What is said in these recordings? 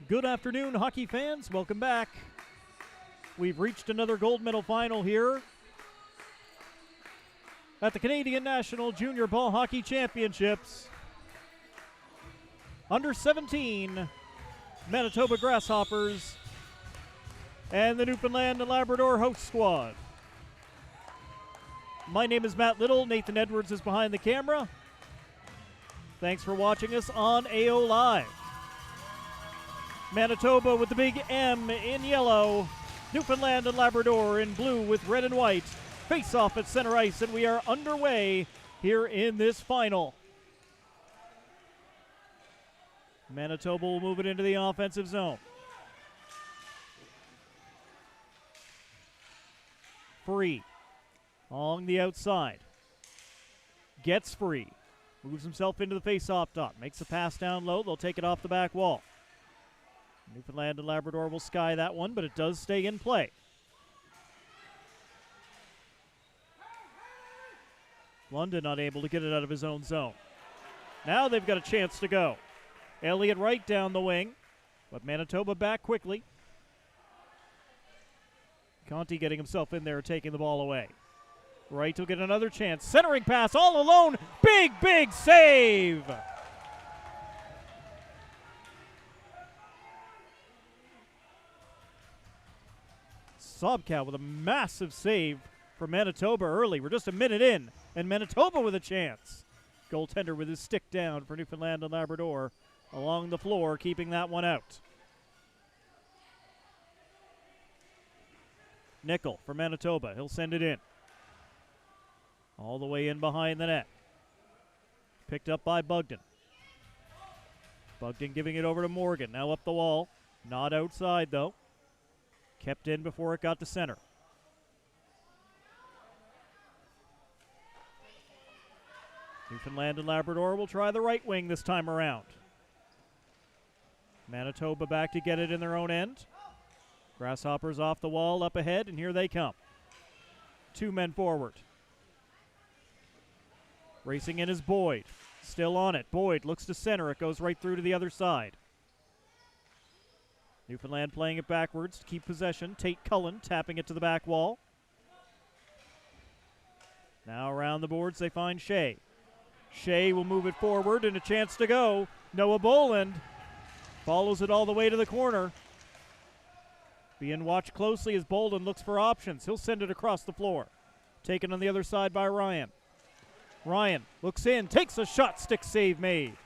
Good afternoon, hockey fans. Welcome back. We've reached another gold medal final here at the Canadian National Junior Ball Hockey Championships. Under 17, Manitoba Grasshoppers and the Newfoundland and Labrador host squad. My name is Matt Little. Nathan Edwards is behind the camera. Thanks for watching us on AO Live. Manitoba with the big M in yellow. Newfoundland and Labrador in blue with red and white. Face off at center ice, and we are underway here in this final. Manitoba will move it into the offensive zone. Free along the outside. Gets free. Moves himself into the face-off dot. Makes a pass down low. They'll take it off the back wall. Newfoundland and Labrador will sky that one, but it does stay in play. London unable to get it out of his own zone. Now they've got a chance to go. Elliott Wright down the wing, but Manitoba back quickly. Conti getting himself in there, taking the ball away. Wright will get another chance. Centering pass all alone. Big, big save. Sobkow with a massive save for Manitoba early. We're just a minute in, and Manitoba with a chance. Goaltender with his stick down for Newfoundland and Labrador along the floor, keeping that one out. Nickel for Manitoba. He'll send it in. All the way in behind the net. Picked up by Bugden. Bugden giving it over to Morgan. Now up the wall. Not outside, though. Kept in before it got to center. Newfoundland and Labrador will try the right wing this time around. Manitoba back to get it in their own end. Grasshoppers off the wall, up ahead, and here they come. Two men forward. Racing in is Boyd. Still on it. Boyd looks to center. It goes right through to the other side. Newfoundland playing it backwards to keep possession. Tate Cullen tapping it to the back wall. Now around the boards they find Shea. Shea will move it forward and a chance to go. Noah Boland follows it all the way to the corner. Being watched closely as Boland looks for options. He'll send it across the floor. Taken on the other side by Ryan. Ryan looks in, takes a shot, stick save made.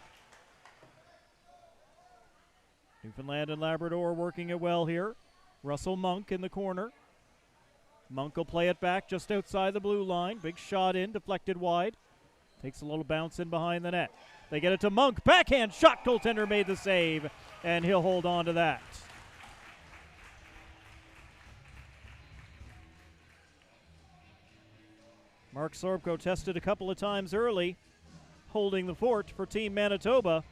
Newfoundland and Labrador working it well here. Russell Monk in the corner. Monk will play it back just outside the blue line. Big shot in, deflected wide. Takes a little bounce in behind the net. They get it to Monk. Backhand shot, goaltender made the save, and he'll hold on to that. Mark Sorbko tested a couple of times early, holding the fort for Team Manitoba.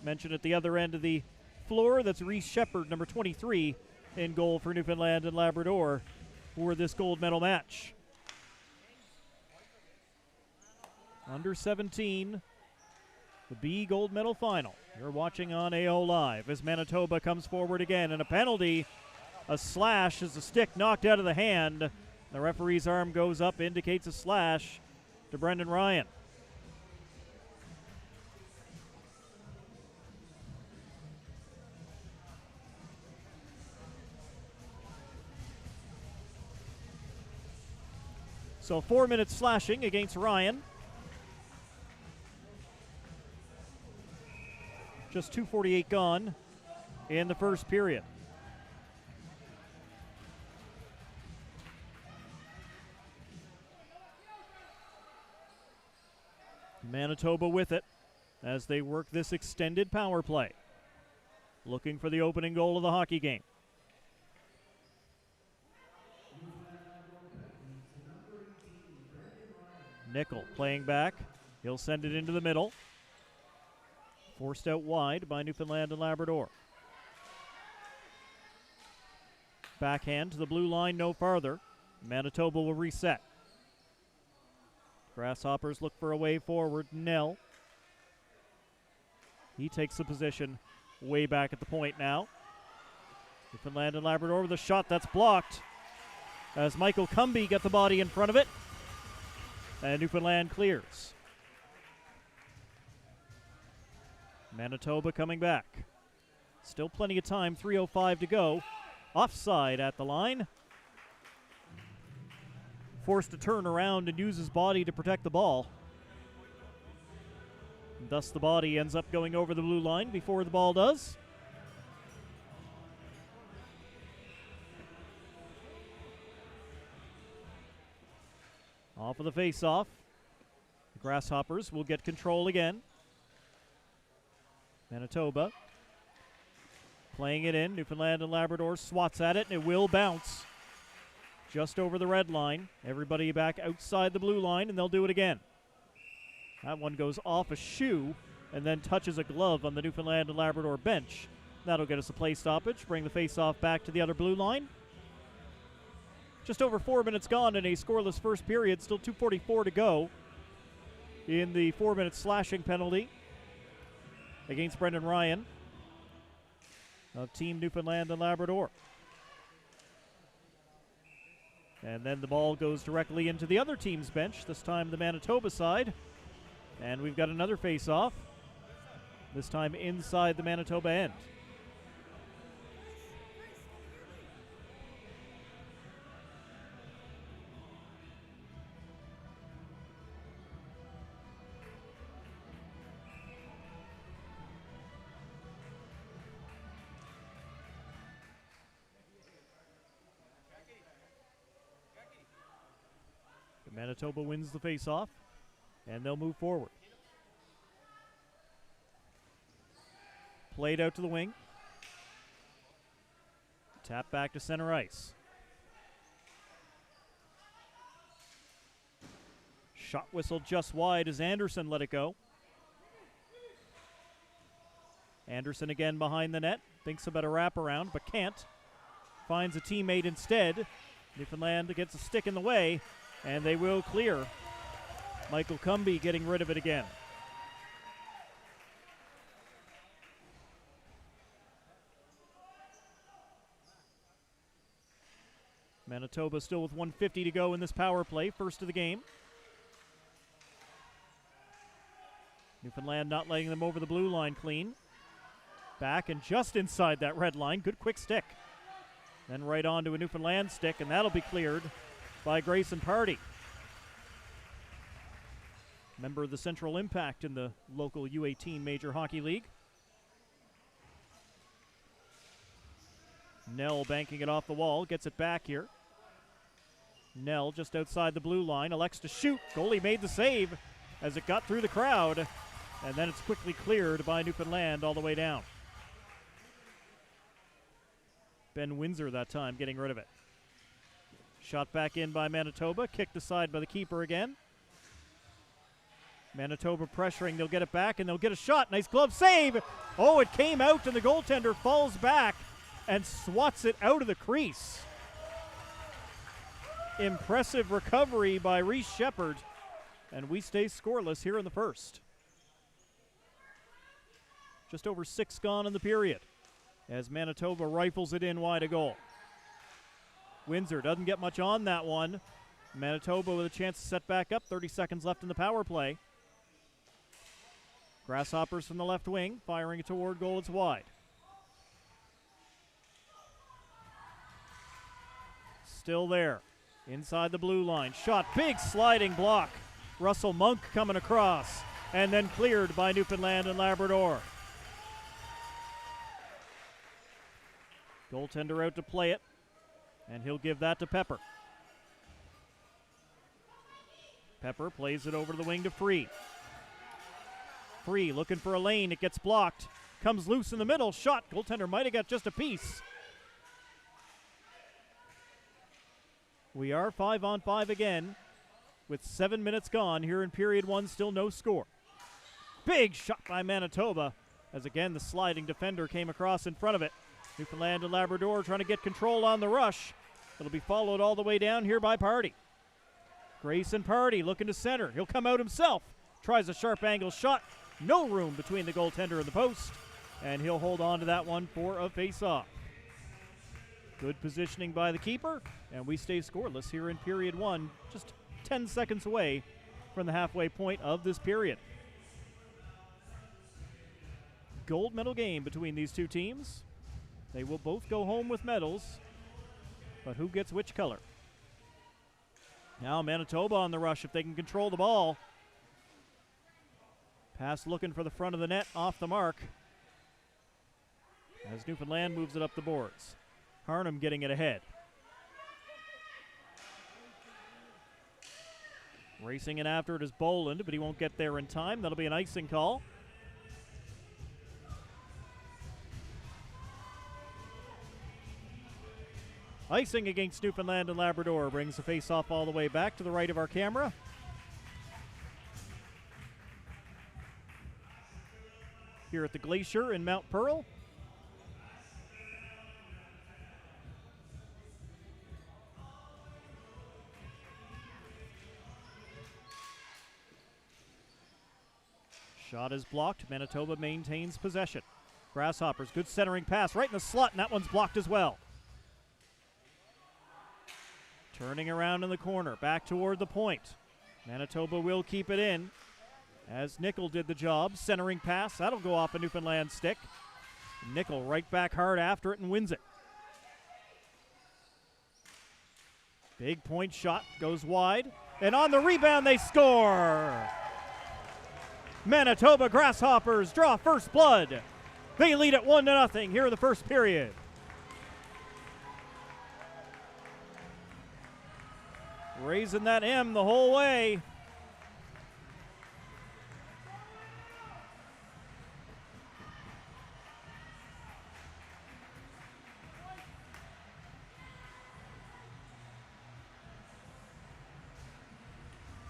Mentioned at the other end of the floor, that's Reese Shepard, number 23, in goal for Newfoundland and Labrador for this gold medal match. Under 17, the B gold medal final. You're watching on AO Live as Manitoba comes forward again, and a penalty, a slash as the stick knocked out of the hand. The referee's arm goes up, indicates a slash to Brendan Ryan. So 4 minutes slashing against Ryan. Just 2:48 gone in the first period. Manitoba with it as they work this extended power play. Looking for the opening goal of the hockey game. Nickel playing back. He'll send it into the middle. Forced out wide by Newfoundland and Labrador. Backhand to the blue line, no farther. Manitoba will reset. Grasshoppers look for a way forward. Nell. He takes the position way back at the point now. Newfoundland and Labrador with a shot that's blocked as Michael Cumby got the body in front of it. And Newfoundland clears. Manitoba coming back. Still plenty of time, 3:05 to go. Offside at the line. Forced to turn around and use his body to protect the ball. And thus the body ends up going over the blue line before the ball does. Off of the face-off. The Grasshoppers will get control again. Manitoba playing it in. Newfoundland and Labrador swats at it, and it will bounce just over the red line. Everybody back outside the blue line, and they'll do it again. That one goes off a shoe and then touches a glove on the Newfoundland and Labrador bench. That'll get us a play stoppage, bring the face-off back to the other blue line. Just over 4 minutes gone in a scoreless first period. Still 2:44 to go in the 4-minute slashing penalty against Brendan Ryan of Team Newfoundland and Labrador. And then the ball goes directly into the other team's bench, this time the Manitoba side. And we've got another face-off, this time inside the Manitoba end. Manitoba wins the face-off, and they'll move forward. Played out to the wing. Tap back to center ice. Shot whistle just wide as Anderson let it go. Anderson again behind the net. Thinks about a wraparound, but can't. Finds a teammate instead. Newfoundland gets a stick in the way, and they will clear. Michael Cumby getting rid of it again. Manitoba still with 1:50 to go in this power play, first of the game. Newfoundland not letting them over the blue line clean. Back and just inside that red line. Good quick stick. Then right on to a Newfoundland stick, and that'll be cleared by Grayson Party. Member of the Central Impact in the local U18 Major Hockey League. Nell banking it off the wall, gets it back here. Nell just outside the blue line, elects to shoot. Goalie made the save as it got through the crowd, and then it's quickly cleared by Newfoundland all the way down. Ben Windsor that time getting rid of it. Shot back in by Manitoba, kicked aside by the keeper again. Manitoba pressuring, they'll get it back and they'll get a shot. Nice glove save. Oh, it came out and the goaltender falls back and swats it out of the crease. Impressive recovery by Reese Shepherd, and we stay scoreless here in the first. Just over 6 gone in the period as Manitoba rifles it in wide of goal. Windsor doesn't get much on that one. Manitoba with a chance to set back up. 30 seconds left in the power play. Grasshoppers from the left wing, firing it toward goal. It's wide. Still there, inside the blue line. Shot, big sliding block. Russell Monk coming across, and then cleared by Newfoundland and Labrador. Goaltender out to play it, and he'll give that to Pepper. Pepper plays it over to the wing to Free. Free looking for a lane. It gets blocked. Comes loose in the middle. Shot. Goaltender might have got just a piece. We are 5-on-5 again with 7 minutes gone here in period one. Still no score. Big shot by Manitoba as again the sliding defender came across in front of it. Newfoundland and Labrador trying to get control on the rush. It'll be followed all the way down here by Party. Grayson Party looking to center. He'll come out himself. Tries a sharp angle shot. No room between the goaltender and the post. and he'll hold on to that one for a face-off. Good positioning by the keeper, and we stay scoreless here in period one, just 10 seconds away from the halfway point of this period. Gold medal game between these two teams. They will both go home with medals, but who gets which color? Now Manitoba on the rush if they can control the ball. Pass looking for the front of the net, off the mark, as Newfoundland moves it up the boards. Harnham getting it ahead. Racing in after it is Boland, but he won't get there in time. That'll be an icing call. Icing against Newfoundland and Labrador brings the face-off all the way back to the right of our camera. Here at the Glacier in Mount Pearl. Shot is blocked. Manitoba maintains possession. Grasshoppers, good centering pass right in the slot, and that one's blocked as well. Turning around in the corner, back toward the point. Manitoba will keep it in, as Nickel did the job. Centering pass, that'll go off a Newfoundland stick. Nickel right back hard after it and wins it. Big point shot, goes wide, and on the rebound they score! Manitoba Grasshoppers draw first blood. They lead at 1-0 here in the first period. Raising that M the whole way.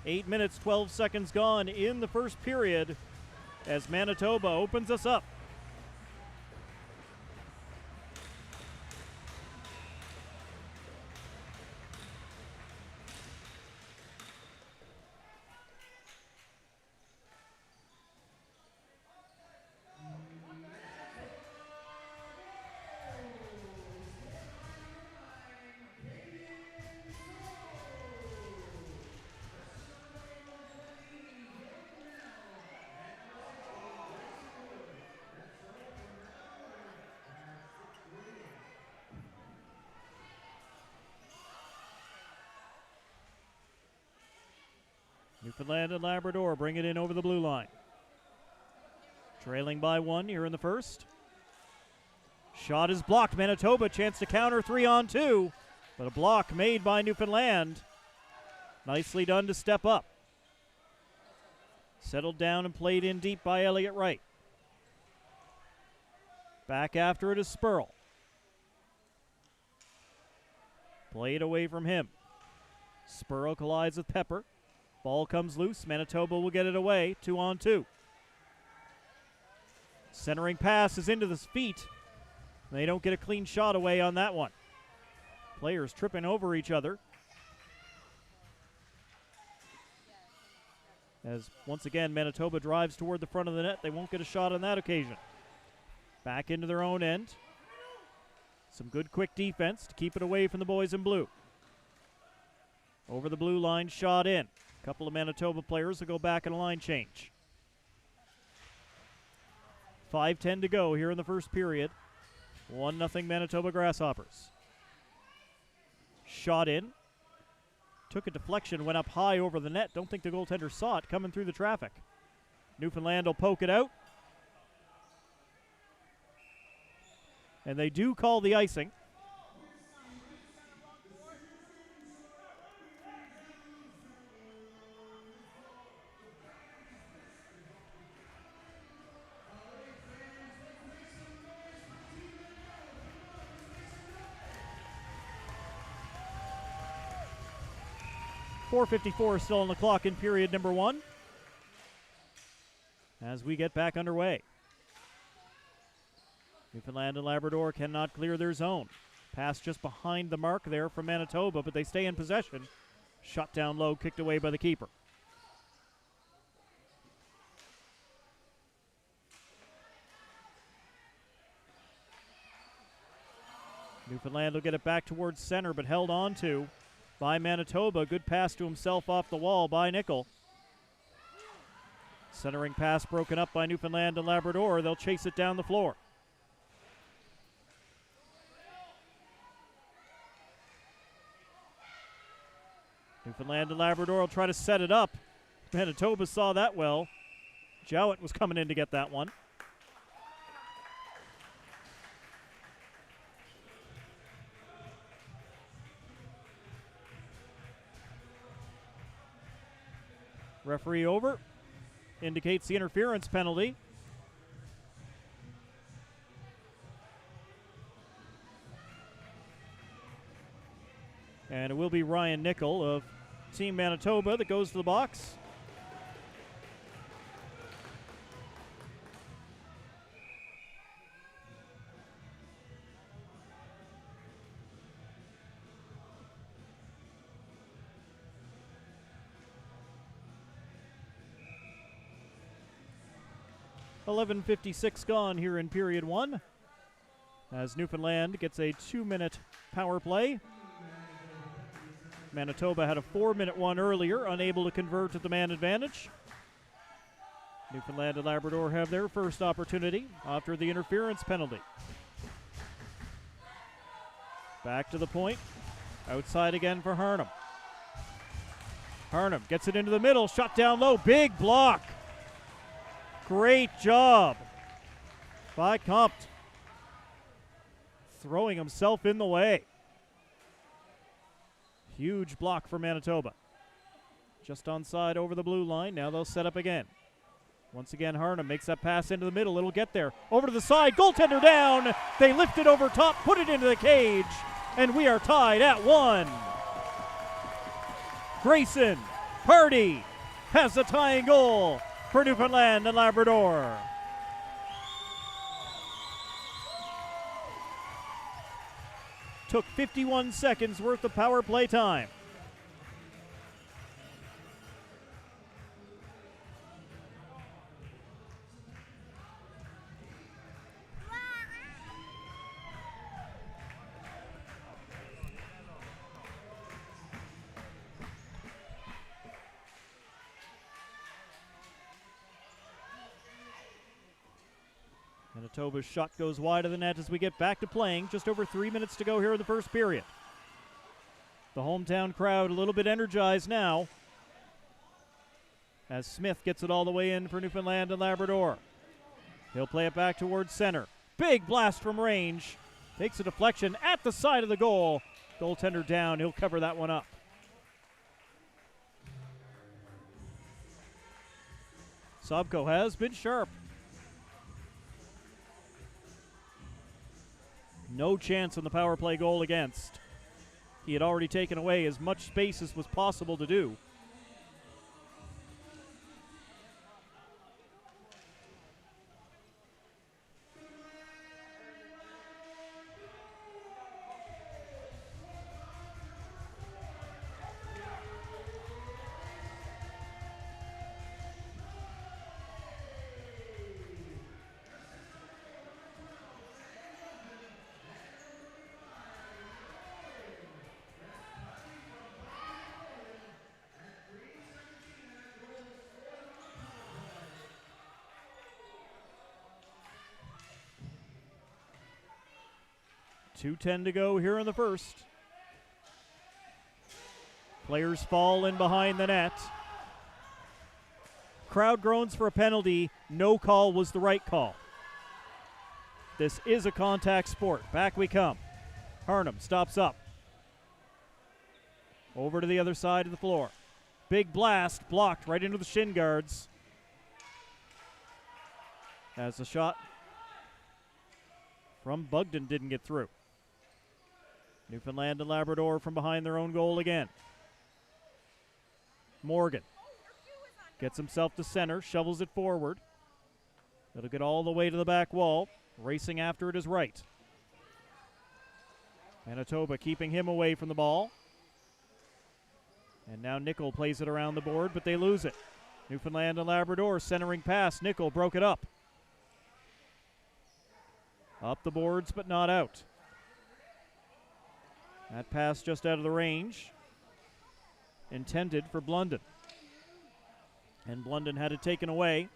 Eight minutes, 12 seconds gone in the first period as Manitoba opens us up. Newfoundland and Labrador bring it in over the blue line. Trailing by one here in the first. Shot is blocked. Manitoba chance to counter 3-on-2, but a block made by Newfoundland. Nicely done to step up. Settled down and played in deep by Elliott Wright. Back after it is Spurl. Played away from him. Spurl collides with Pepper. Ball comes loose. Manitoba will get it away. 2-on-2. Centering pass is into the feet. They don't get a clean shot away on that one. Players tripping over each other. As once again Manitoba drives toward the front of the net. They won't get a shot on that occasion. Back into their own end. Some good quick defense to keep it away from the boys in blue. Over the blue line, shot in. A couple of Manitoba players will go back in a line change. 5:10 to go here in the first period. 1-0 Manitoba Grasshoppers. Shot in. Took a deflection, went up high over the net. Don't think the goaltender saw it coming through the traffic. Newfoundland will poke it out. And they do call the icing. .454 still on the clock in period number one as we get back underway. Newfoundland and Labrador cannot clear their zone. Pass just behind the mark there from Manitoba, but they stay in possession. Shot down low, kicked away by the keeper. Newfoundland will get it back towards center, but held on to by Manitoba. Good pass to himself off the wall by Nickel. Centering pass broken up by Newfoundland and Labrador. They'll chase it down the floor. Newfoundland and Labrador will try to set it up. Manitoba saw that well. Jowett was coming in to get that one. Referee over. Indicates the interference penalty. And it will be Ryan Nickel of Team Manitoba that goes to the box. .56 gone here in period one, as Newfoundland gets a 2-minute power play. Manitoba had a 4-minute one earlier, unable to convert at the man advantage. Newfoundland and Labrador have their first opportunity after the interference penalty. Back to the point, outside again for Harnham. Harnham gets it into the middle, shot down low, big block. Great job by Compt, throwing himself in the way. Huge block for Manitoba. Just onside over the blue line. Now they'll set up again. Once again, Harnham makes that pass into the middle. It'll get there. Over to the side. Goaltender down. They lift it over top, put it into the cage, and we are tied at 1. Grayson Party has the tying goal for Newfoundland and Labrador. Took 51 seconds worth of power play time. Manitoba's shot goes wide of the net as we get back to playing. Just over 3 minutes to go here in the first period. The hometown crowd a little bit energized now as Smith gets it all the way in for Newfoundland and Labrador. He'll play it back towards center. Big blast from range. Takes a deflection at the side of the goal. Goaltender down. He'll cover that one up. Sobko has been sharp. No chance on the power play goal against. He had already taken away as much space as was possible to do. .210 to go here in the first. Players fall in behind the net. Crowd groans for a penalty. No call was the right call. This is a contact sport. Back we come. Harnham stops up. Over to the other side of the floor. Big blast blocked right into the shin guards. As the shot from Bugden didn't get through. Newfoundland and Labrador from behind their own goal again. Morgan gets himself to center, shovels it forward. It'll get all the way to the back wall. Racing after it is right. Manitoba keeping him away from the ball. And now Nickel plays it around the board, but they lose it. Newfoundland and Labrador centering pass. Nickel broke it up. Up the boards, but not out. That pass just out of the range. Intended for Blunden. And Blunden had it taken away.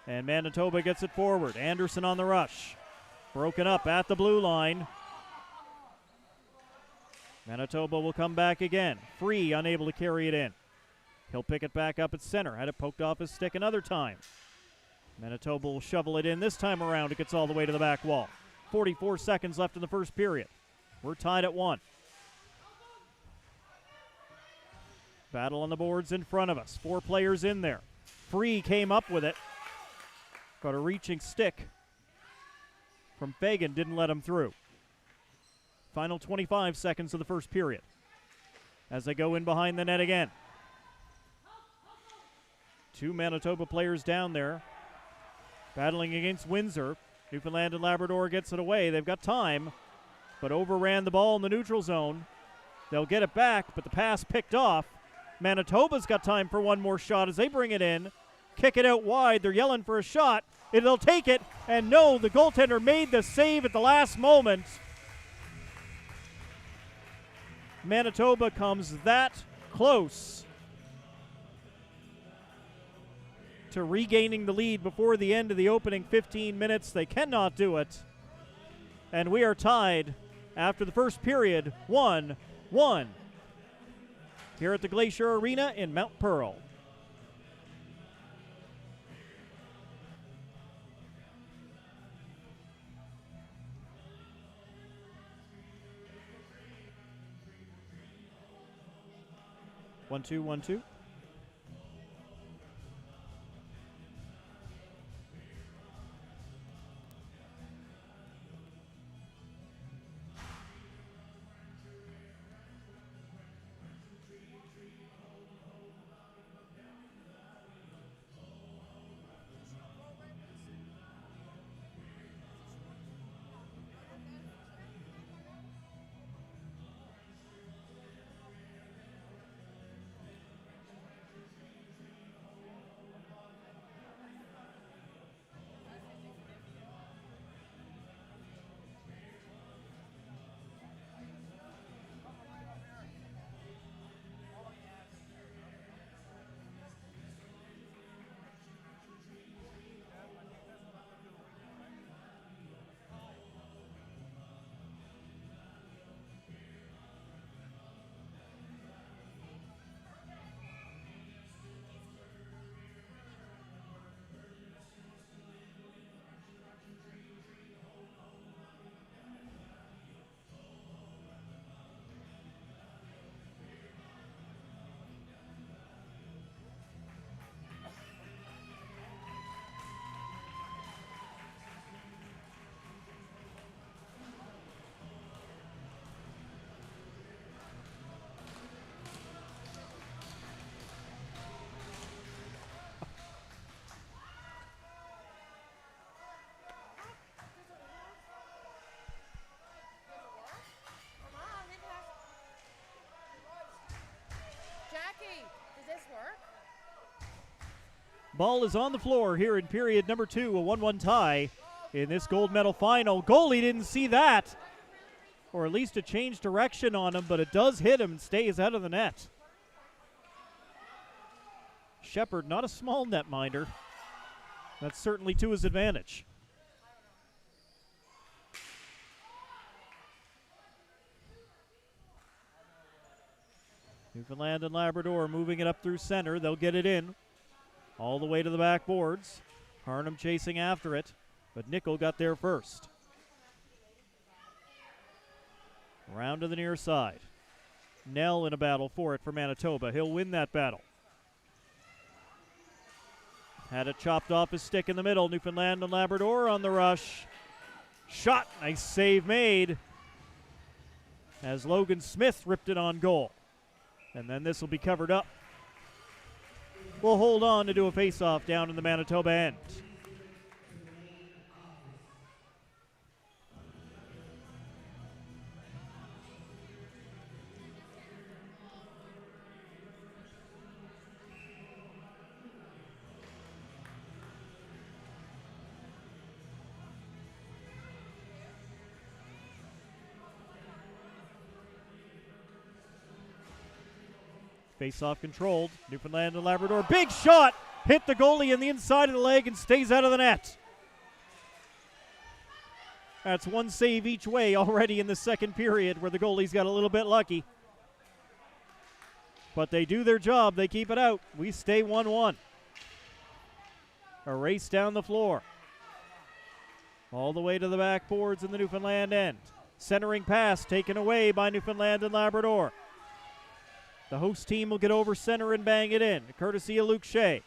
And Manitoba gets it forward. Anderson on the rush. Broken up at the blue line. Manitoba will come back again. Free, unable to carry it in. He'll pick it back up at center. Had it poked off his stick another time. Manitoba will shovel it in this time around. It gets all the way to the back wall. 44 seconds left in the first period. We're tied at 1. Battle on the boards in front of us. 4 players in there. Free came up with it. But a reaching stick from Fagan didn't let him through. Final 25 seconds of the first period. As they go in behind the net again. 2 Manitoba players down there. Battling against Windsor. Newfoundland and Labrador gets it away. They've got time, but overran the ball in the neutral zone. They'll get it back, but the pass picked off. Manitoba's got time for one more shot as they bring it in. Kick it out wide. They're yelling for a shot. They'll take it, and no, the goaltender made the save at the last moment. Manitoba comes that close to regaining the lead before the end of the opening 15 minutes. They cannot do it. And we are tied after the first period, 1-1, here at the Glacier Arena in Mount Pearl. One, two, 1-2. Ball is on the floor here in period number 2, a 1-1 tie in this gold medal final. Goalie didn't see that, or at least it changed direction on him, but it does hit him and stays out of the net. Shepard, not a small netminder. That's certainly to his advantage. Newfoundland and Labrador moving it up through center. They'll get it in all the way to the backboards. Harnham chasing after it, but Nickel got there first. Around to the near side. Nell in a battle for it for Manitoba. He'll win that battle. Had it chopped off his stick in the middle. Newfoundland and Labrador on the rush. Shot, nice save made as Logan Smith ripped it on goal. And then this will be covered up. We'll hold on to do a face-off down in the Manitoba end. Face-off controlled. Newfoundland and Labrador. Big shot! Hit the goalie in the inside of the leg and stays out of the net. That's one save each way already in the second period where the goalies got a little bit lucky. But they do their job. They keep it out. We stay 1-1. A race down the floor. All the way to the backboards in the Newfoundland end. Centering pass taken away by Newfoundland and Labrador. The host team will get over center and bang it in, courtesy of Luke Shea.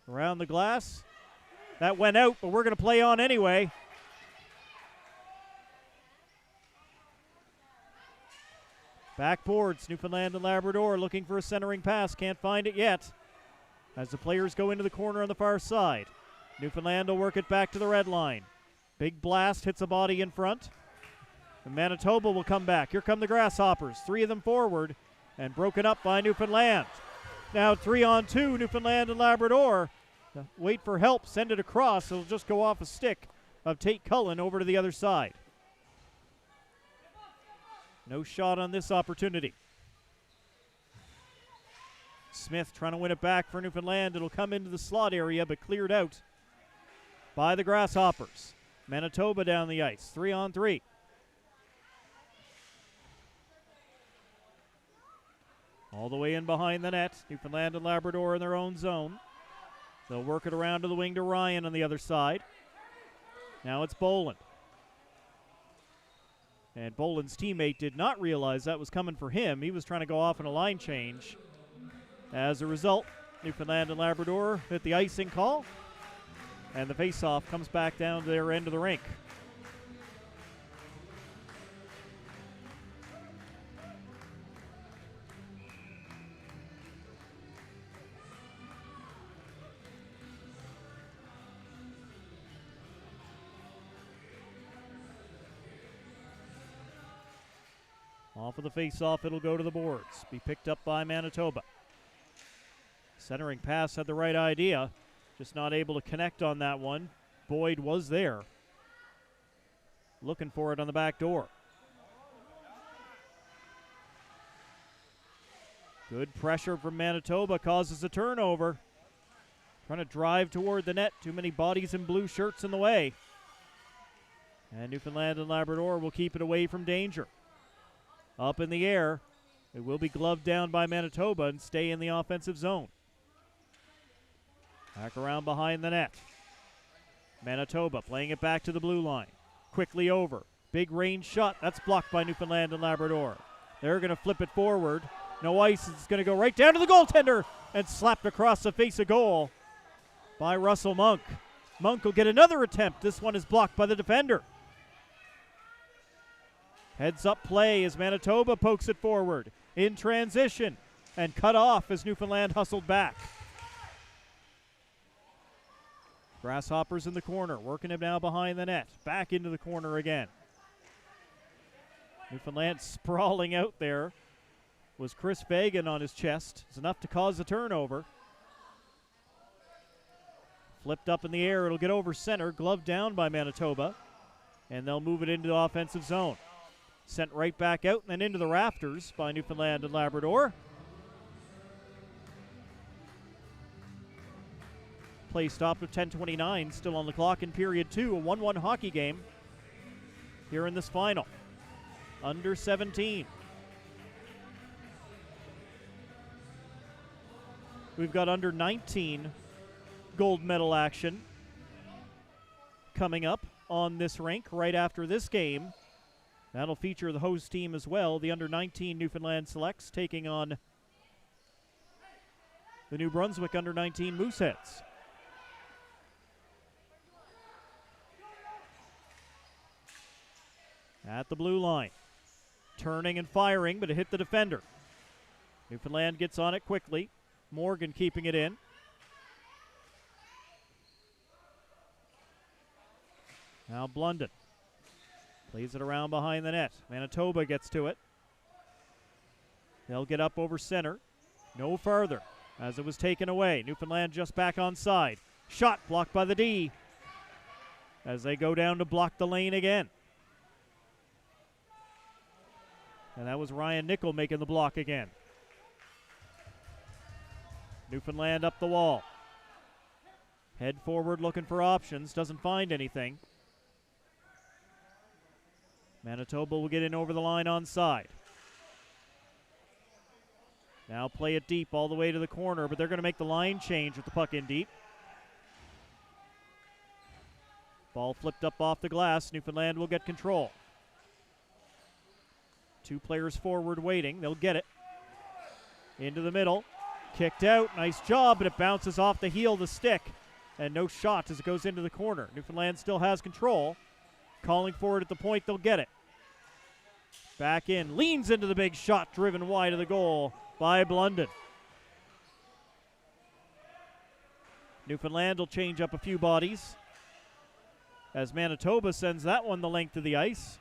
Around the glass. That went out, but we're going to play on anyway. Backboards, Newfoundland and Labrador looking for a centering pass. Can't find it yet. As the players go into the corner on the far side. Newfoundland will work it back to the red line. Big blast hits a body in front. And Manitoba will come back. Here come the Grasshoppers. 3 of them forward and broken up by Newfoundland. Now 3-on-2, Newfoundland and Labrador. Wait for help, send it across. It'll just go off a stick of Tate Cullen over to the other side. No shot on this opportunity. Smith trying to win it back for Newfoundland. It'll come into the slot area, but cleared out by the Grasshoppers. Manitoba down the ice, 3-on-3. All the way in behind the net. Newfoundland and Labrador in their own zone. They'll work it around to the wing to Ryan on the other side. Now it's Boland. And Boland's teammate did not realize that was coming for him. He was trying to go off in a line change. As a result, Newfoundland and Labrador hit the icing call. And the face-off comes back down to their end of the rink. Off of the face-off, it'll go to the boards. Be picked up by Manitoba. Centering pass had the right idea. Just not able to connect on that one. Boyd was there. Looking for it on the back door. Good pressure from Manitoba causes a turnover. Trying to drive toward the net. Too many bodies in blue shirts in the way. And Newfoundland and Labrador will keep it away from danger. Up in the air. It will be gloved down by Manitoba and stay in the offensive zone. Back around behind the net. Manitoba playing it back to the blue line. Quickly over. Big range shot. That's blocked by Newfoundland and Labrador. They're going to flip it forward. No ice. It's going to go right down to the goaltender and slapped across the face of goal by Russell Monk. Monk will get another attempt. This one is blocked by the defender. Heads up play as Manitoba pokes it forward in transition and cut off as Newfoundland hustled back. Grasshoppers in the corner, working him now behind the net. Back into the corner again. Newfoundland sprawling out there was Chris Fagan on his chest. It's enough to cause a turnover. Flipped up in the air, it'll get over center, gloved down by Manitoba, and they'll move it into the offensive zone. Sent right back out and then into the rafters by Newfoundland and Labrador. Play stopped with 10:29 still on the clock in period 2. A 1-1 hockey game here in this final. Under 17. We've got under 19 gold medal action coming up on this rink right after this game. That'll feature the host team as well. The under 19 Newfoundland Selects taking on the New Brunswick under 19 Mooseheads. At the blue line. Turning and firing, but it hit the defender. Newfoundland gets on it quickly. Morgan keeping it in. Now Blunden. Plays it around behind the net. Manitoba gets to it. They'll get up over center. No further as it was taken away. Newfoundland just back on side. Shot blocked by the D as they go down to block the lane again. And that was Ryan Nickel making the block again. Newfoundland up the wall. Head forward looking for options. Doesn't find anything. Manitoba will get in over the line onside. Now play it deep all the way to the corner, but they're going to make the line change with the puck in deep. Ball flipped up off the glass. Newfoundland will get control. 2 players forward waiting. They'll get it. Into the middle. Kicked out. Nice job, but it bounces off the heel of the stick. And no shot as it goes into the corner. Newfoundland still has control. Calling for it at the point. They'll get it. Back in. Leans into the big shot. Driven wide of the goal by Blunden. Newfoundland will change up a few bodies as Manitoba sends that one the length of the ice.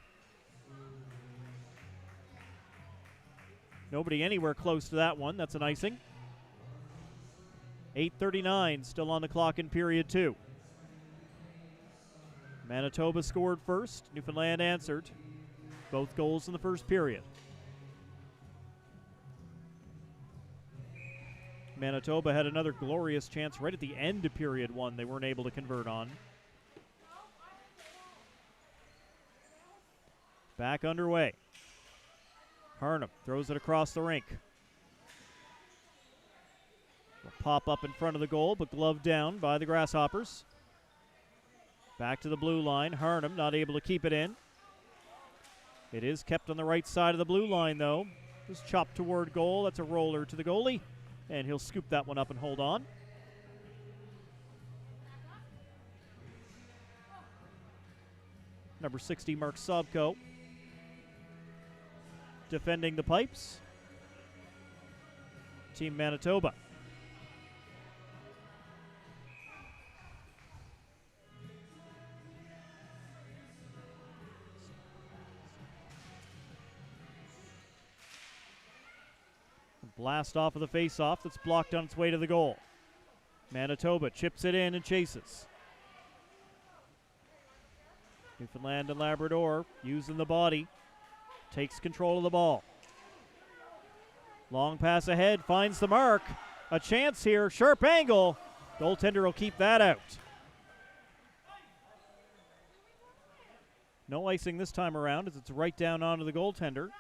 Nobody anywhere close to that one. That's an icing. 8:39 still on the clock in period 2. Manitoba scored first. Newfoundland answered. Both goals in the first period. Manitoba had another glorious chance right at the end of period 1 they weren't able to convert on. Back underway. Harnum throws it across the rink. Will pop up in front of the goal, but gloved down by the Grasshoppers. Back to the blue line. Harnum not able to keep it in. It is kept on the right side of the blue line, though. Just chopped toward goal. That's a roller to the goalie. And he'll scoop that one up and hold on. Number 60, Mark Sobko, defending the pipes. Team Manitoba. Blast off of the face-off that's blocked on its way to the goal. Manitoba chips it in and chases. Newfoundland and Labrador using the body. Takes control of the ball. Long pass ahead, finds the mark. A chance here, sharp angle. Goaltender will keep that out. No icing this time around as it's right down onto the goaltender.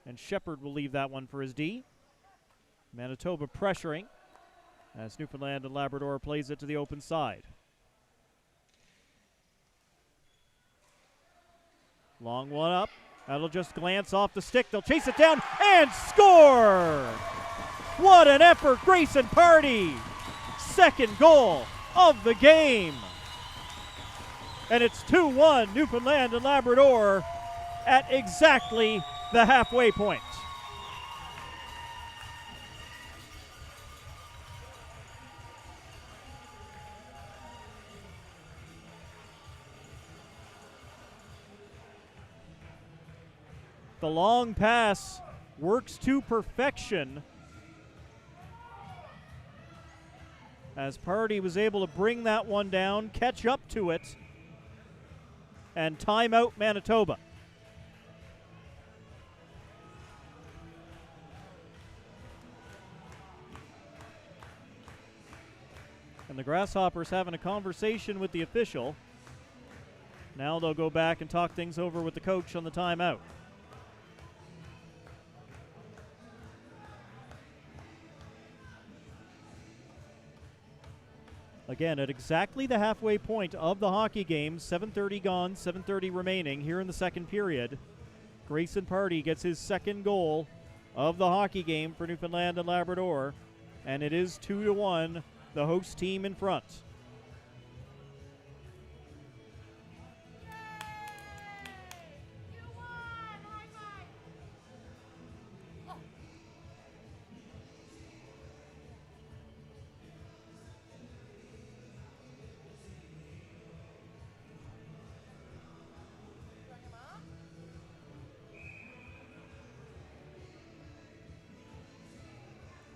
And Shepard will leave that one for his D. Manitoba pressuring as Newfoundland and Labrador plays it to the open side. Long one up. That'll just glance off the stick. They'll chase it down and score! What an effort, Grayson Party! Second goal of the game. And it's 2-1 Newfoundland and Labrador at exactly the halfway point. The long pass works to perfection as Party was able to bring that one down, catch up to it, and time out Manitoba. And the Grasshoppers having a conversation with the official. Now they'll go back and talk things over with the coach on the timeout. Again, at exactly the halfway point of the hockey game, 7:30 gone, 7:30 remaining here in the second period. Grayson Party gets his second goal of the hockey game for Newfoundland and Labrador, and it is 2-1, the host team in front.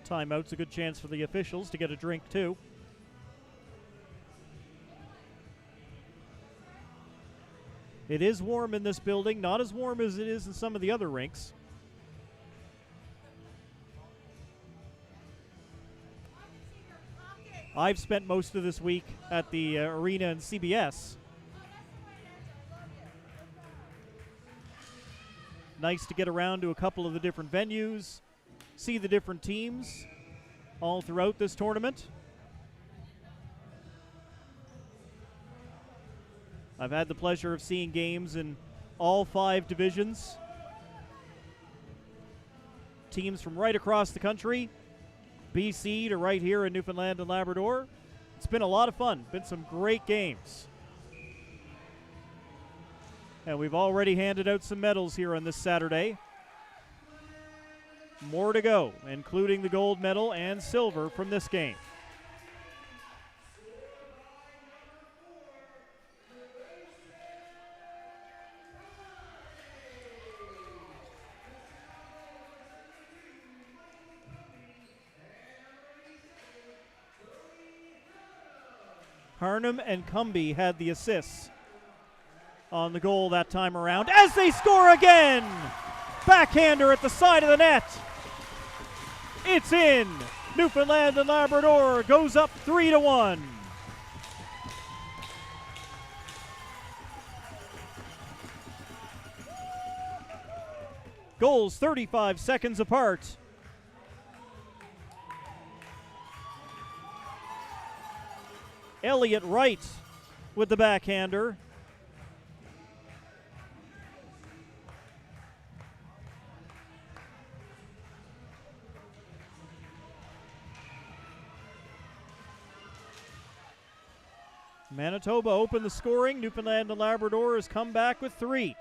Timeout's a good chance for the officials to get a drink too. It is warm in this building, not as warm as it is in some of the other rinks. I've spent most of this week at the arena in CBS. Nice to get around to a couple of the different venues, see the different teams all throughout this tournament. I've had the pleasure of seeing games in all 5 divisions. Teams from right across the country, BC to right here in Newfoundland and Labrador. It's been a lot of fun. Been some great games. And we've already handed out some medals here on this Saturday. More to go, including the gold medal and silver from this game. Harnum and Cumbie had the assists on the goal that time around as they score again. Backhander at the side of the net. It's in. Newfoundland and Labrador goes up 3-1. Goals 35 seconds apart. Elliott Wright with the backhander. Manitoba opened the scoring. Newfoundland and Labrador has come back with 3.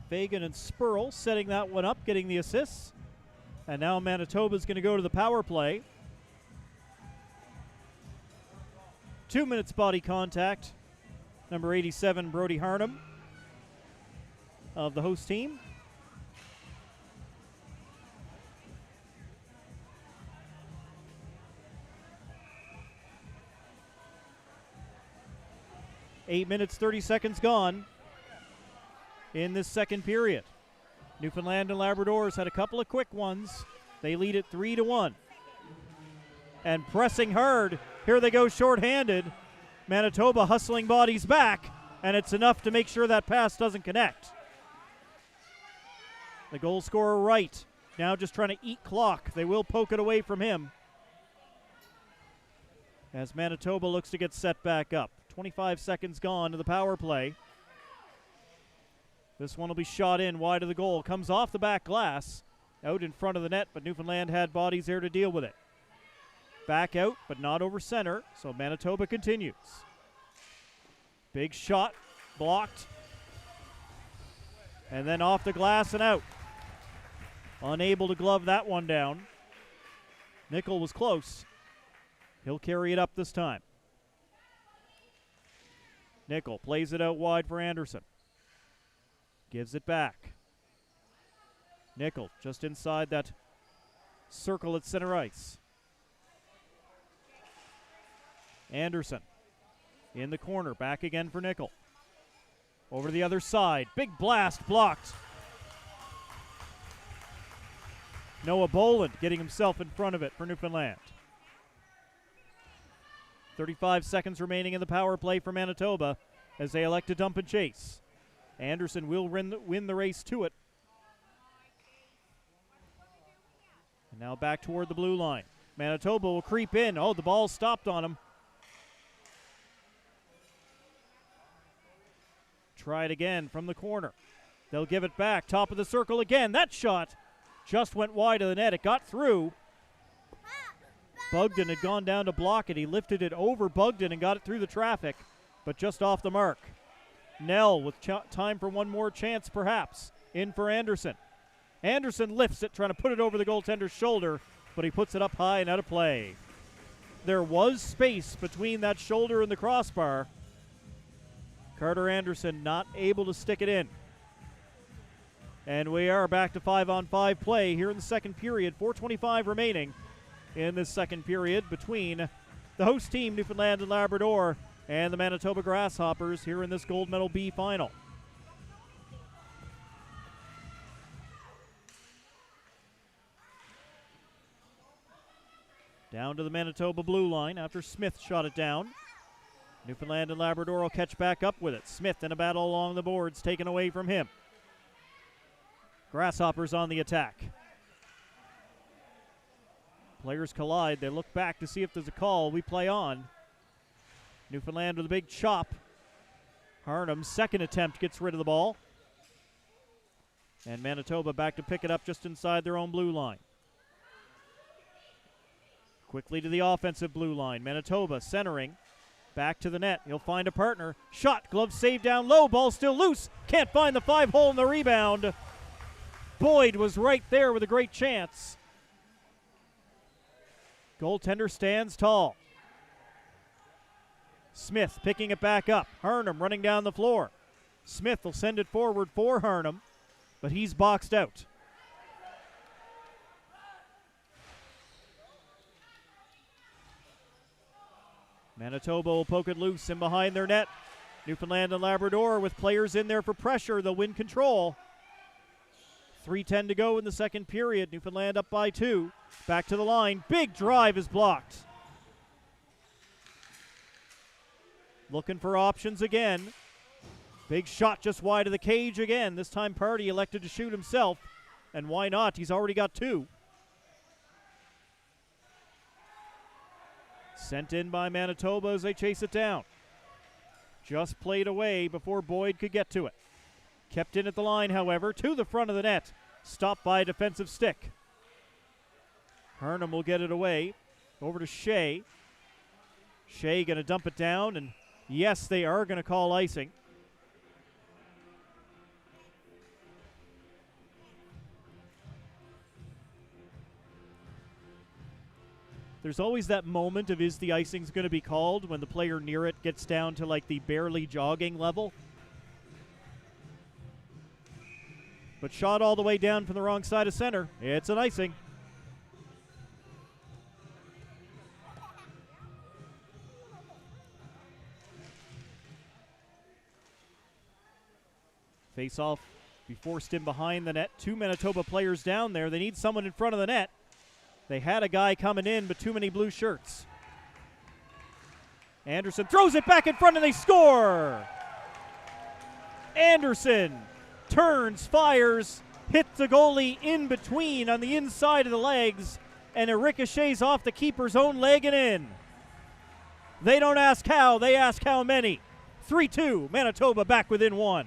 Fagan and Spurl setting that one up, getting the assists. And now Manitoba's going to go to the power play. 2 minutes body contact. Number 87, Brody Harnum of the host team. Eight minutes, 30 seconds gone in this second period. Newfoundland and Labrador's had a couple of quick ones. They lead it 3-1. And pressing hard. Here they go shorthanded. Manitoba hustling bodies back, and it's enough to make sure that pass doesn't connect. The goal scorer Wright now just trying to eat clock. They will poke it away from him as Manitoba looks to get set back up. 25 seconds gone to the power play. This one will be shot in wide of the goal. Comes off the back glass, out in front of the net, but Newfoundland had bodies there to deal with it. Back out, but not over center, so Manitoba continues. Big shot, blocked. And then off the glass and out. Unable to glove that one down. Nickel was close. He'll carry it up this time. Nickel plays it out wide for Anderson. Gives it back. Nickel just inside that circle at center ice. Anderson in the corner, back again for Nickel. Over the other side, big blast blocked. Noah Boland getting himself in front of it for Newfoundland. 35 seconds remaining in the power play for Manitoba as they elect to dump and chase. Anderson will win the race to it. And now back toward the blue line. Manitoba will creep in. Oh, the ball stopped on him. Try it again from the corner. They'll give it back. Top of the circle again. That shot just went wide of the net. It got through. Bugden had gone down to block it. He lifted it over Bugden and got it through the traffic, but just off the mark. Nell with time for one more chance, perhaps. In for Anderson. Anderson lifts it, trying to put it over the goaltender's shoulder. but he puts it up high and out of play. There was space between that shoulder and the crossbar. Carter Anderson not able to stick it in. And we are back to 5-on-5 play here in the second period. 4:25 remaining in this second period between the host team, Newfoundland and Labrador, and the Manitoba Grasshoppers here in this Gold Medal B final. Down to the Manitoba blue line after Smith shot it down. Newfoundland and Labrador will catch back up with it. Smith in a battle along the boards, taken away from him. Grasshoppers on the attack. Players collide. They look back to see if there's a call. We play on. Newfoundland with a big chop. Harnum's second attempt gets rid of the ball. And Manitoba back to pick it up just inside their own blue line. Quickly to the offensive blue line. Manitoba centering. Back to the net. He'll find a partner. Shot. Glove saved down low. Ball still loose. Can't find the 5-hole in the rebound. Boyd was right there with a great chance. Goaltender stands tall. Smith picking it back up. Harnum running down the floor. Smith will send it forward for Harnum, but he's boxed out. Manitoba will poke it loose in behind their net. Newfoundland and Labrador with players in there for pressure. They'll win control. 3:10 to go in the second period. Newfoundland up by 2. Back to the line. Big drive is blocked. Looking for options again. Big shot just wide of the cage again. This time Party elected to shoot himself. And why not? He's already got 2. Sent in by Manitoba as they chase it down. Just played away before Boyd could get to it. Kept in at the line, however, to the front of the net. Stopped by a defensive stick. Harnum will get it away. Over to Shea. Shea going to dump it down, and yes, they are going to call icing. There's always that moment of is the icing's going to be called when the player near it gets down to like the barely jogging level. But shot all the way down from the wrong side of center. It's an icing. Face off be forced in behind the net. 2 Manitoba players down there. They need someone in front of the net. They had a guy coming in, but too many blue shirts. Anderson throws it back in front and they score! Anderson turns, fires, hits the goalie in between on the inside of the legs, and it ricochets off the keeper's own leg and in. They don't ask how, they ask how many. 3-2, Manitoba back within 1.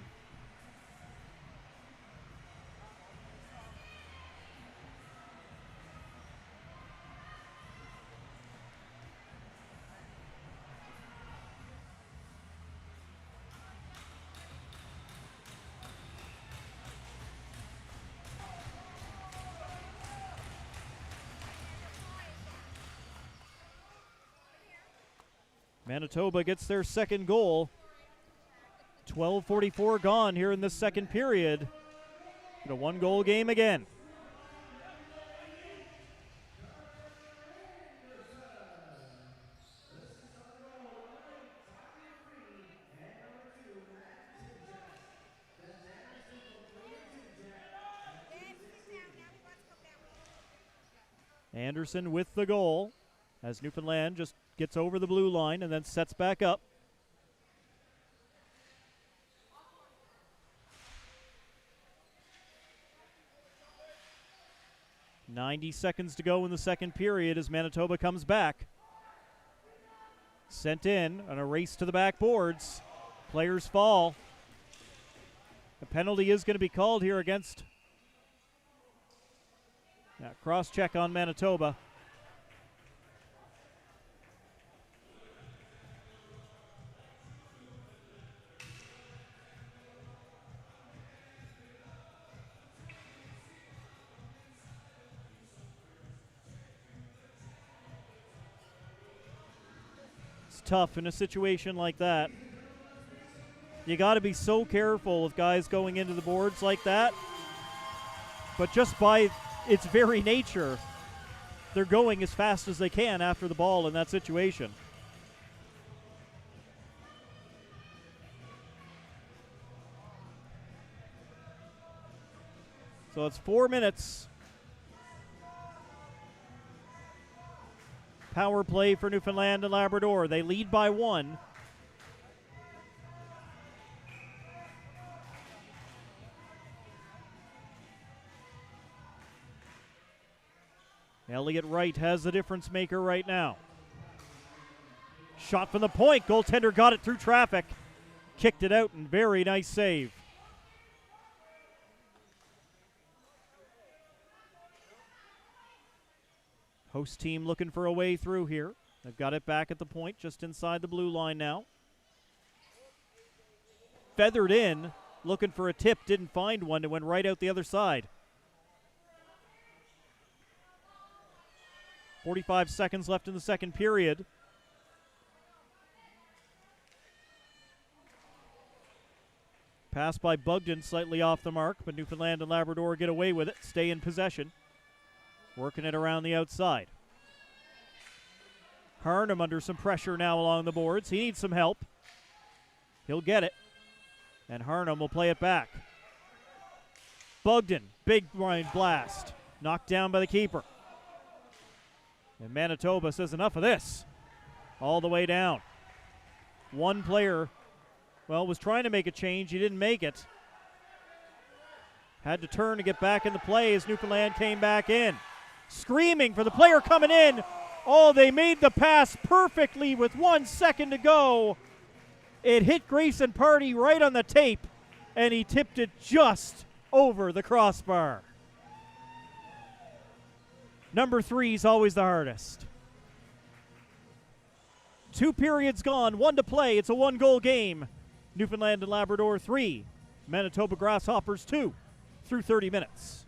Manitoba gets their second goal. 12:44 gone here in this second period. A 1-goal game again. Anderson with the goal as Newfoundland just gets over the blue line and then sets back up. .90 seconds to go in the second period as Manitoba comes back. Sent in on a race to the backboards. Players fall. A penalty is going to be called here against. Cross check on Manitoba. tough in a situation like that. You got to be so careful of guys going into the boards like that. But just by its very nature, they're going as fast as they can after the ball in that situation. So it's 4 minutes. Power play for Newfoundland and Labrador. They lead by 1. Elliott Wright has the difference maker right now. Shot from the point. Goaltender got it through traffic. Kicked it out, and very nice save. Host team looking for a way through here. They've got it back at the point, just inside the blue line now. Feathered in, looking for a tip, didn't find one. It went right out the other side. 45 seconds left in the second period. Pass by Bugden, slightly off the mark, but Newfoundland and Labrador get away with it, stay in possession. Working it around the outside. Harnum under some pressure now along the boards. He needs some help. He'll get it. And Harnum will play it back. Bugden, big line blast. Knocked down by the keeper. And Manitoba says enough of this. All the way down. One player, well, was trying to make a change. He didn't make it. Had to turn to get back in the play as Newfoundland came back in. Screaming for the player coming in. Oh, they made the pass perfectly with 1 second to go. It hit Grayson Party right on the tape, and he tipped it just over the crossbar. Number 3 is always the hardest. 2 periods gone, 1 to play. It's a 1-goal game. Newfoundland and Labrador 3, Manitoba Grasshoppers 2 through 30 minutes.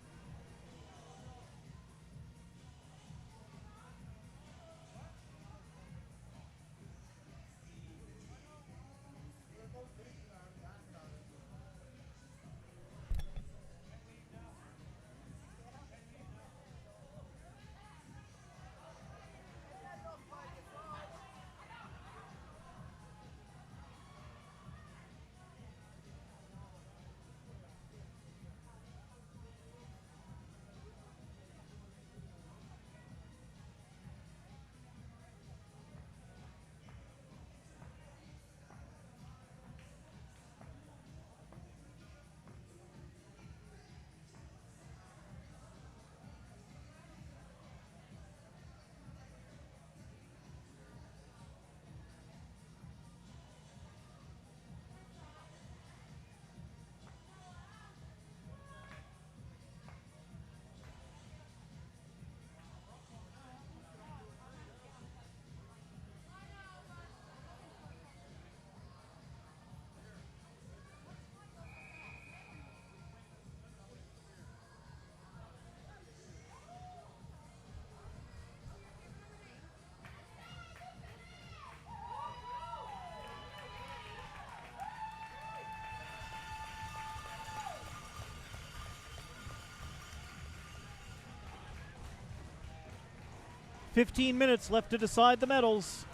"15 minutes left to decide the medals.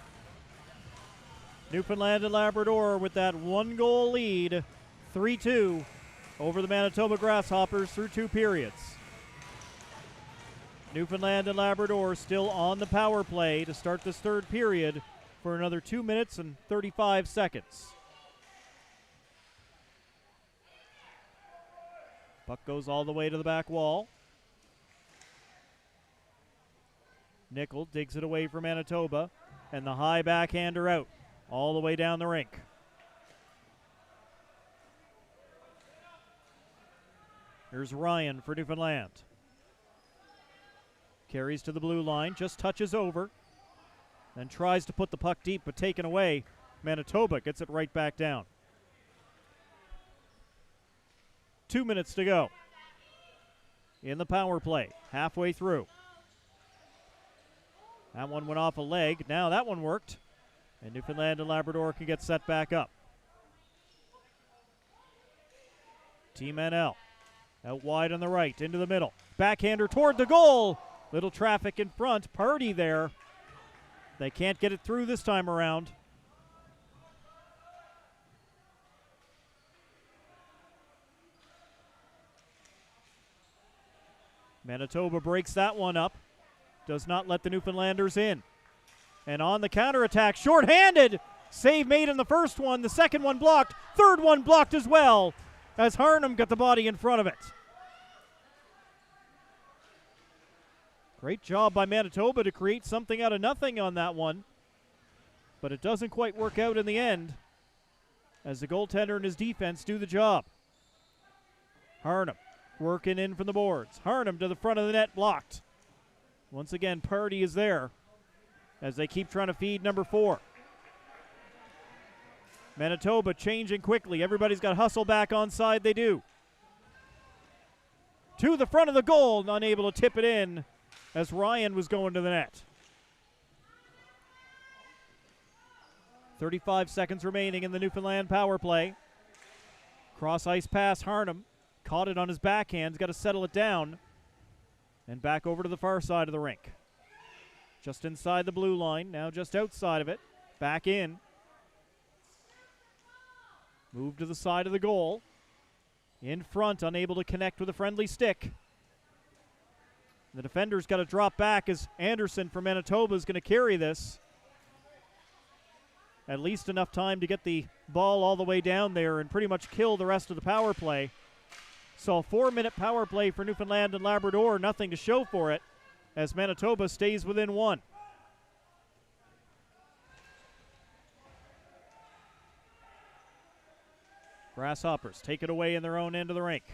Newfoundland and Labrador with that 1-goal lead, 3-2 over the Manitoba Grasshoppers through 2 periods. Newfoundland and Labrador still on the power play to start this 3rd period for another 2 minutes and 35 seconds. Puck goes all the way to the back wall. Nickel digs it away for Manitoba, and the high backhander out all the way down the rink. Here's Ryan for Newfoundland. Carries to the blue line, just touches over, and tries to put the puck deep, but taken away. Manitoba gets it right back down. 2 minutes to go in the power play, halfway through. That one went off a leg. Now that one worked. And Newfoundland and Labrador can get set back up. Team NL out wide on the right, into the middle. Backhander toward the goal. Little traffic in front. Party there. They can't get it through this time around. Manitoba breaks that one up. Does not let the Newfoundlanders in. And on the counterattack, shorthanded. Save made in the first one. The second one blocked. Third one blocked as well, as Harnham got the body in front of it. Great job by Manitoba to create something out of nothing on that one. But it doesn't quite work out in the end, as the goaltender and his defense do the job. Harnham working in from the boards. Harnham to the front of the net, blocked. Once again, Purdy is there as they keep trying to feed number 4. Manitoba changing quickly. Everybody's got hustle back onside. They do. To the front of the goal, unable to tip it in as Ryan was going to the net. 35 seconds remaining in the Newfoundland power play. Cross ice pass, Harnham. Caught it on his backhand. He's got to settle it down. And back over to the far side of the rink. Just inside the blue line, now just outside of it. Back in. Move to the side of the goal. In front, unable to connect with a friendly stick. The defender's got to drop back as Anderson from Manitoba is going to carry this. At least enough time to get the ball all the way down there and pretty much kill the rest of the power play. So a 4-minute power play for Newfoundland and Labrador, nothing to show for it, as Manitoba stays within 1. Grasshoppers take it away in their own end of the rink.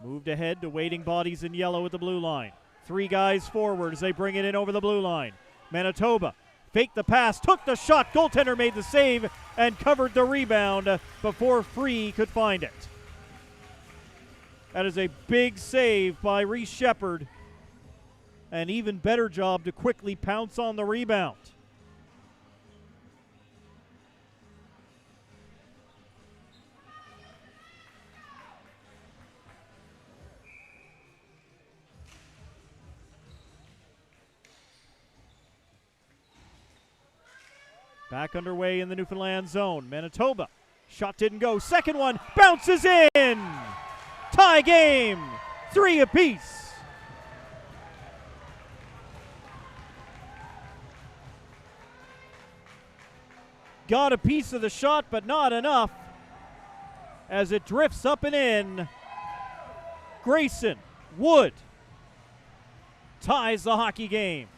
Moved ahead to waiting bodies in yellow at the blue line. 3 guys forward as they bring it in over the blue line. Manitoba faked the pass, took the shot, goaltender made the save and covered the rebound before Free could find it. That is a big save by Reese Shepherd. An even better job to quickly pounce on the rebound. Back underway in the Newfoundland zone. Manitoba. Shot didn't go. Second one bounces in. Tie game. 3 apiece. Got a piece of the shot, but not enough as it drifts up and in. Grayson Wood ties the hockey game.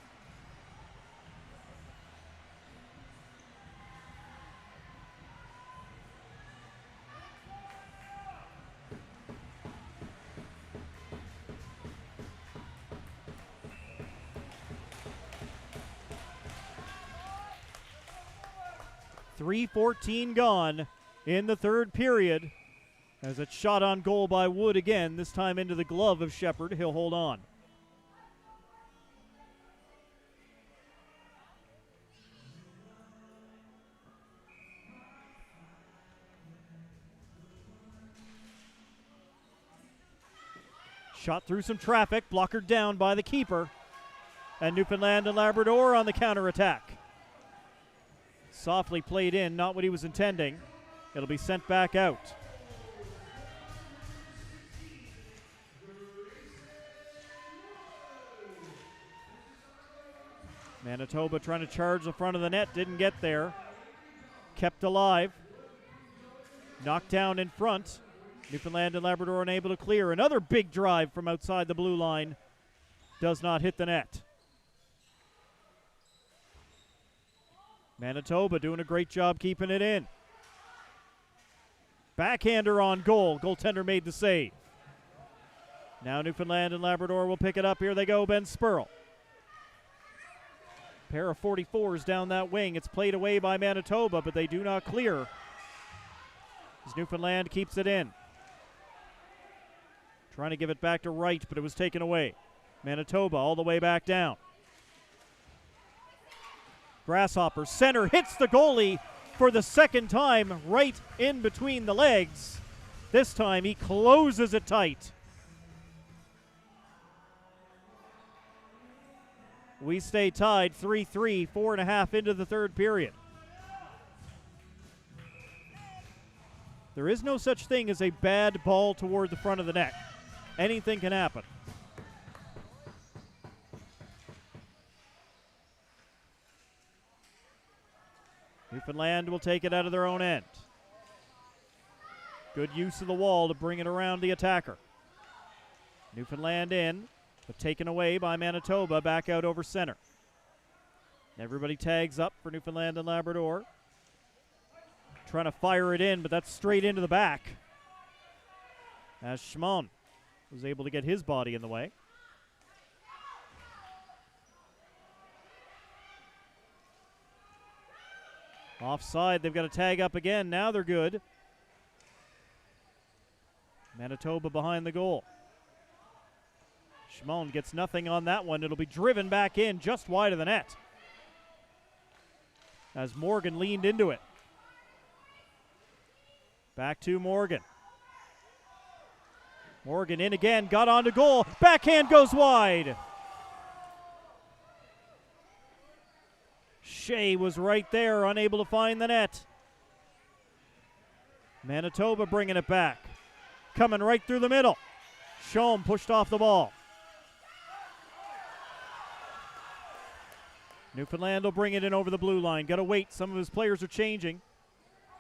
.3:14 gone in the third period as it's shot on goal by Wood again, this time into the glove of Shepherd. He'll hold on. Shot through some traffic, blockered down by the keeper. And Newfoundland and Labrador on the counterattack. Softly played in, not what he was intending. It'll be sent back out. Manitoba trying to charge the front of the net, didn't get there. Kept alive. Knocked down in front. Newfoundland and Labrador unable to clear. Another big drive from outside the blue line. Does not hit the net. Manitoba doing a great job keeping it in. Backhander on goal. Goaltender made the save. Now Newfoundland and Labrador will pick it up. Here they go, Ben Spurl. Pair of 44s down that wing. It's played away by Manitoba, but they do not clear. As Newfoundland keeps it in. Trying to give it back to Wright, but it was taken away. Manitoba all the way back down. Grasshoppers center, hits the goalie for the second time right in between the legs. This time he closes it tight. We stay tied 3-3, 4.5 into the third period. There is no such thing as a bad ball toward the front of the net. Anything can happen. Newfoundland will take it out of their own end. Good use of the wall to bring it around the attacker. Newfoundland in, but taken away by Manitoba back out over center. Everybody tags up for Newfoundland and Labrador. Trying to fire it in, but that's straight into the back. As Schmon was able to get his body in the way. Offside, they've got to tag up again. Now they're good. Manitoba behind the goal. Schmon gets nothing on that one. It'll be driven back in just wide of the net. As Morgan leaned into it. Back to Morgan. Morgan in again, got onto goal. Backhand goes wide. Shea was right there, unable to find the net. Manitoba bringing it back. Coming right through the middle. Shom pushed off the ball. Newfoundland will bring it in over the blue line. Got to wait. Some of his players are changing.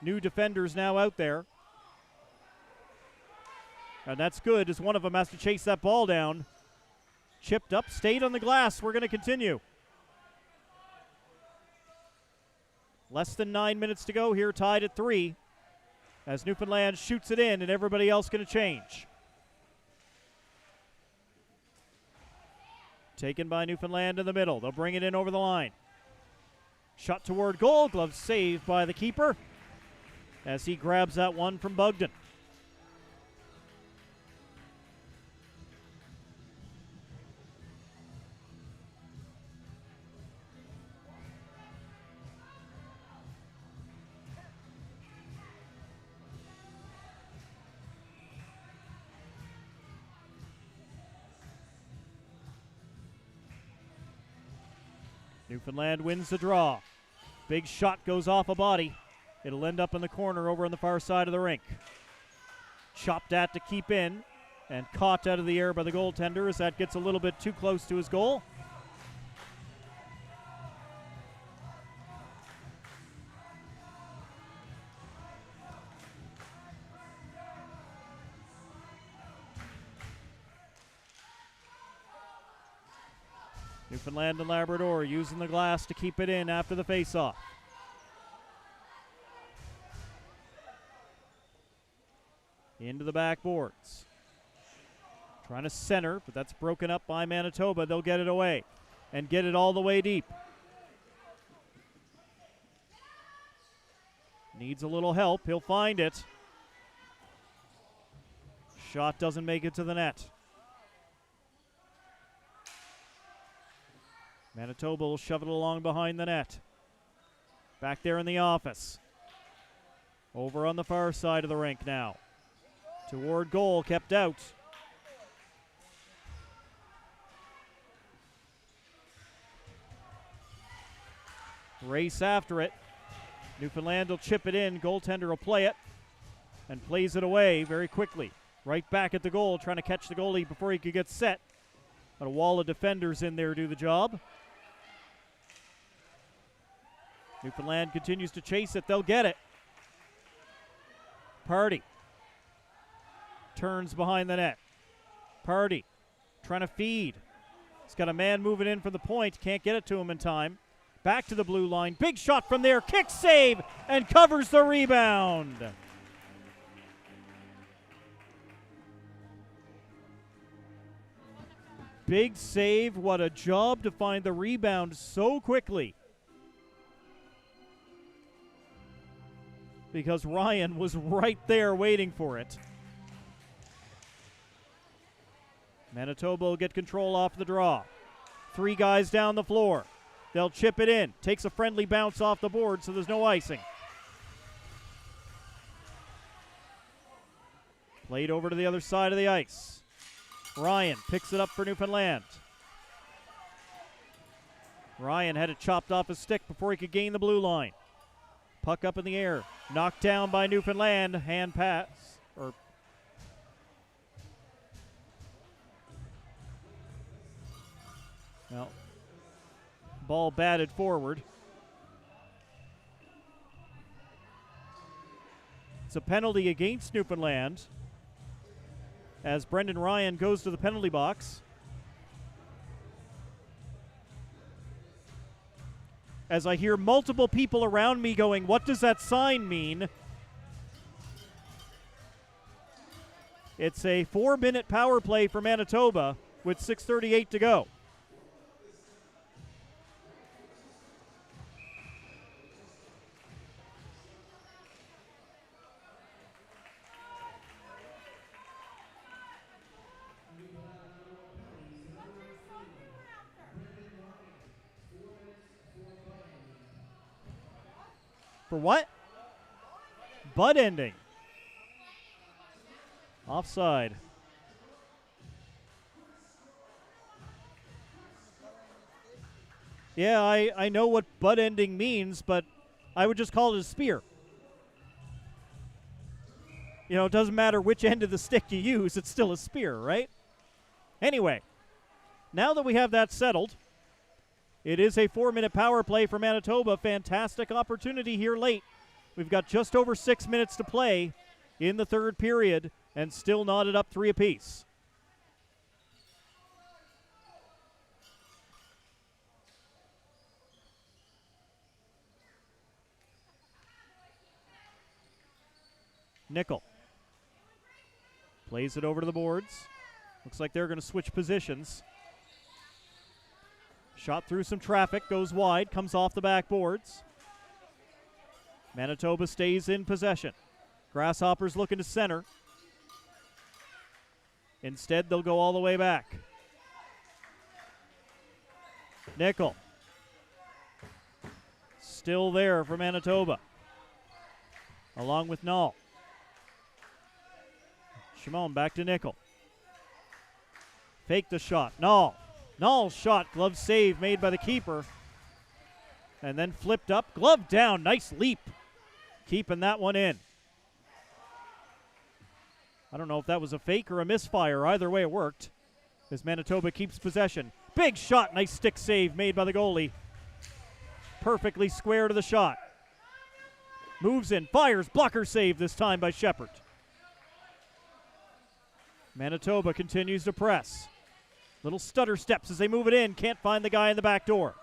New defenders now out there. And that's good as one of them has to chase that ball down. Chipped up, stayed on the glass. We're going to continue. Less than 9 minutes to go here, tied at 3. As Newfoundland shoots it in and everybody else going to change. Taken by Newfoundland in the middle. They'll bring it in over the line. Shot toward goal. Glove saved by the keeper as he grabs that one from Bugden. Newfoundland wins the draw. Big shot goes off a body. It'll end up in the corner over on the far side of the rink. Chopped at to keep in and caught out of the air by the goaltender as that gets a little bit too close to his goal. Newfoundland and Labrador using the glass to keep it in after the faceoff. Into the backboards. Trying to center, but that's broken up by Manitoba. They'll get it away and get it all the way deep. Needs a little help. He'll find it. Shot doesn't make it to the net. Manitoba will shove it along behind the net. Back there in the office. Over on the far side of the rink now. Toward goal, kept out. Race after it. Newfoundland will chip it in. Goaltender will play it and plays it away very quickly. Right back at the goal, trying to catch the goalie before he could get set. Got a wall of defenders in there to do the job. Newfoundland continues to chase it. They'll get it. Party turns behind the net. Party trying to feed. He's got a man moving in for the point. Can't get it to him in time. Back to the blue line. Big shot from there. Kick save and covers the rebound. Big save. What a job to find the rebound so quickly. Because Ryan was right there waiting for it. Manitoba will get control off the draw. 3 guys down the floor. They'll chip it in. Takes a friendly bounce off the board, so there's no icing. Played over to the other side of the ice. Ryan picks it up for Newfoundland. Ryan had it chopped off his stick before he could gain the blue line. Puck up in the air. Knocked down by Newfoundland. Hand pass. Well, ball batted forward. It's a penalty against Newfoundland as Brendan Ryan goes to the penalty box. As I hear multiple people around me going, what does that sign mean? It's a 4-minute power play for Manitoba with 6:38 to go. For what? Butt ending. Offside. Yeah, I know what butt ending means, but I would just call it a spear. You know, it doesn't matter which end of the stick you use, it's still a spear, right? Anyway, now that we have that settled, it is a 4-minute power play for Manitoba. Fantastic opportunity here late. We've got just over 6 minutes to play in the third period and still knotted up 3 apiece. Nickel plays it over to the boards. Looks like they're going to switch positions. Shot through some traffic, goes wide, comes off the backboards. Manitoba stays in possession. Grasshoppers looking to center. Instead, they'll go all the way back. Nickel. Still there for Manitoba. Along with Nall. Shimon back to Nickel. Fake the shot. Nall. Nall's shot, glove save made by the keeper. And then flipped up, glove down, nice leap. Keeping that one in. I don't know if that was a fake or a misfire. Either way it worked as Manitoba keeps possession. Big shot, nice stick save made by the goalie. Perfectly square to the shot. Moves in, fires, blocker save this time by Shepard. Manitoba continues to press. Little stutter steps as they move it in. Can't find the guy in the back door.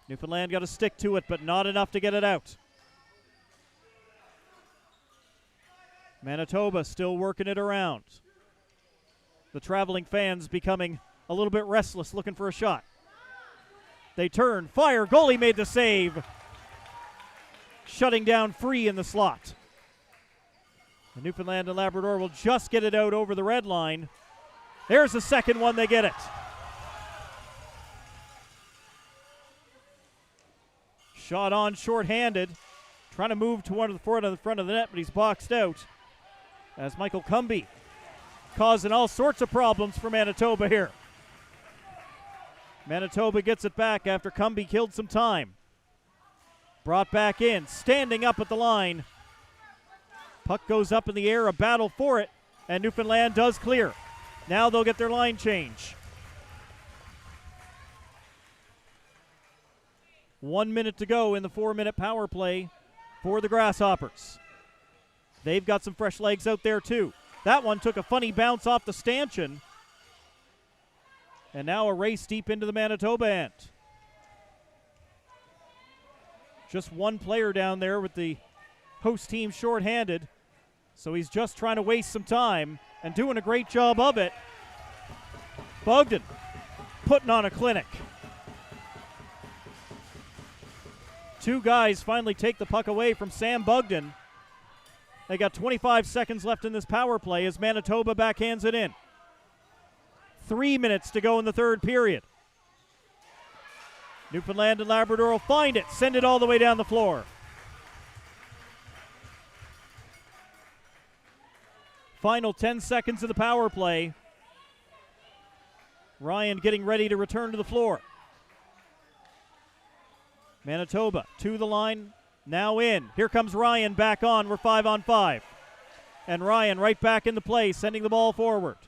Newfoundland got to stick to it, but not enough to get it out. Manitoba still working it around. The traveling fans becoming a little bit restless, looking for a shot. They turn, fire, goalie made the save. Shutting down free in the slot. The Newfoundland and Labrador will just get it out over the red line. There's the second one, they get it. Shot on short-handed. Trying to move toward the front of the net, but he's boxed out. As Michael Cumby causing all sorts of problems for Manitoba here. Manitoba gets it back after Cumby killed some time. Brought back in, standing up at the line. Puck goes up in the air, a battle for it, and Newfoundland does clear. Now they'll get their line change. 1 minute to go in the 4-minute power play for the Grasshoppers. They've got some fresh legs out there too. That one took a funny bounce off the stanchion. And now a race deep into the Manitoba end. Just one player down there with the host team shorthanded. So he's just trying to waste some time and doing a great job of it. Bogdan putting on a clinic. Two guys finally take the puck away from Sam Bogdan. They got 25 seconds left in this power play as Manitoba backhands it in. 3 minutes to go in the third period. Newfoundland and Labrador will find it, send it all the way down the floor. Final 10 seconds of the power play. Ryan getting ready to return to the floor. Manitoba to the line, now in. Here comes Ryan back on. We're 5-on-5. And Ryan right back into play, sending the ball forward.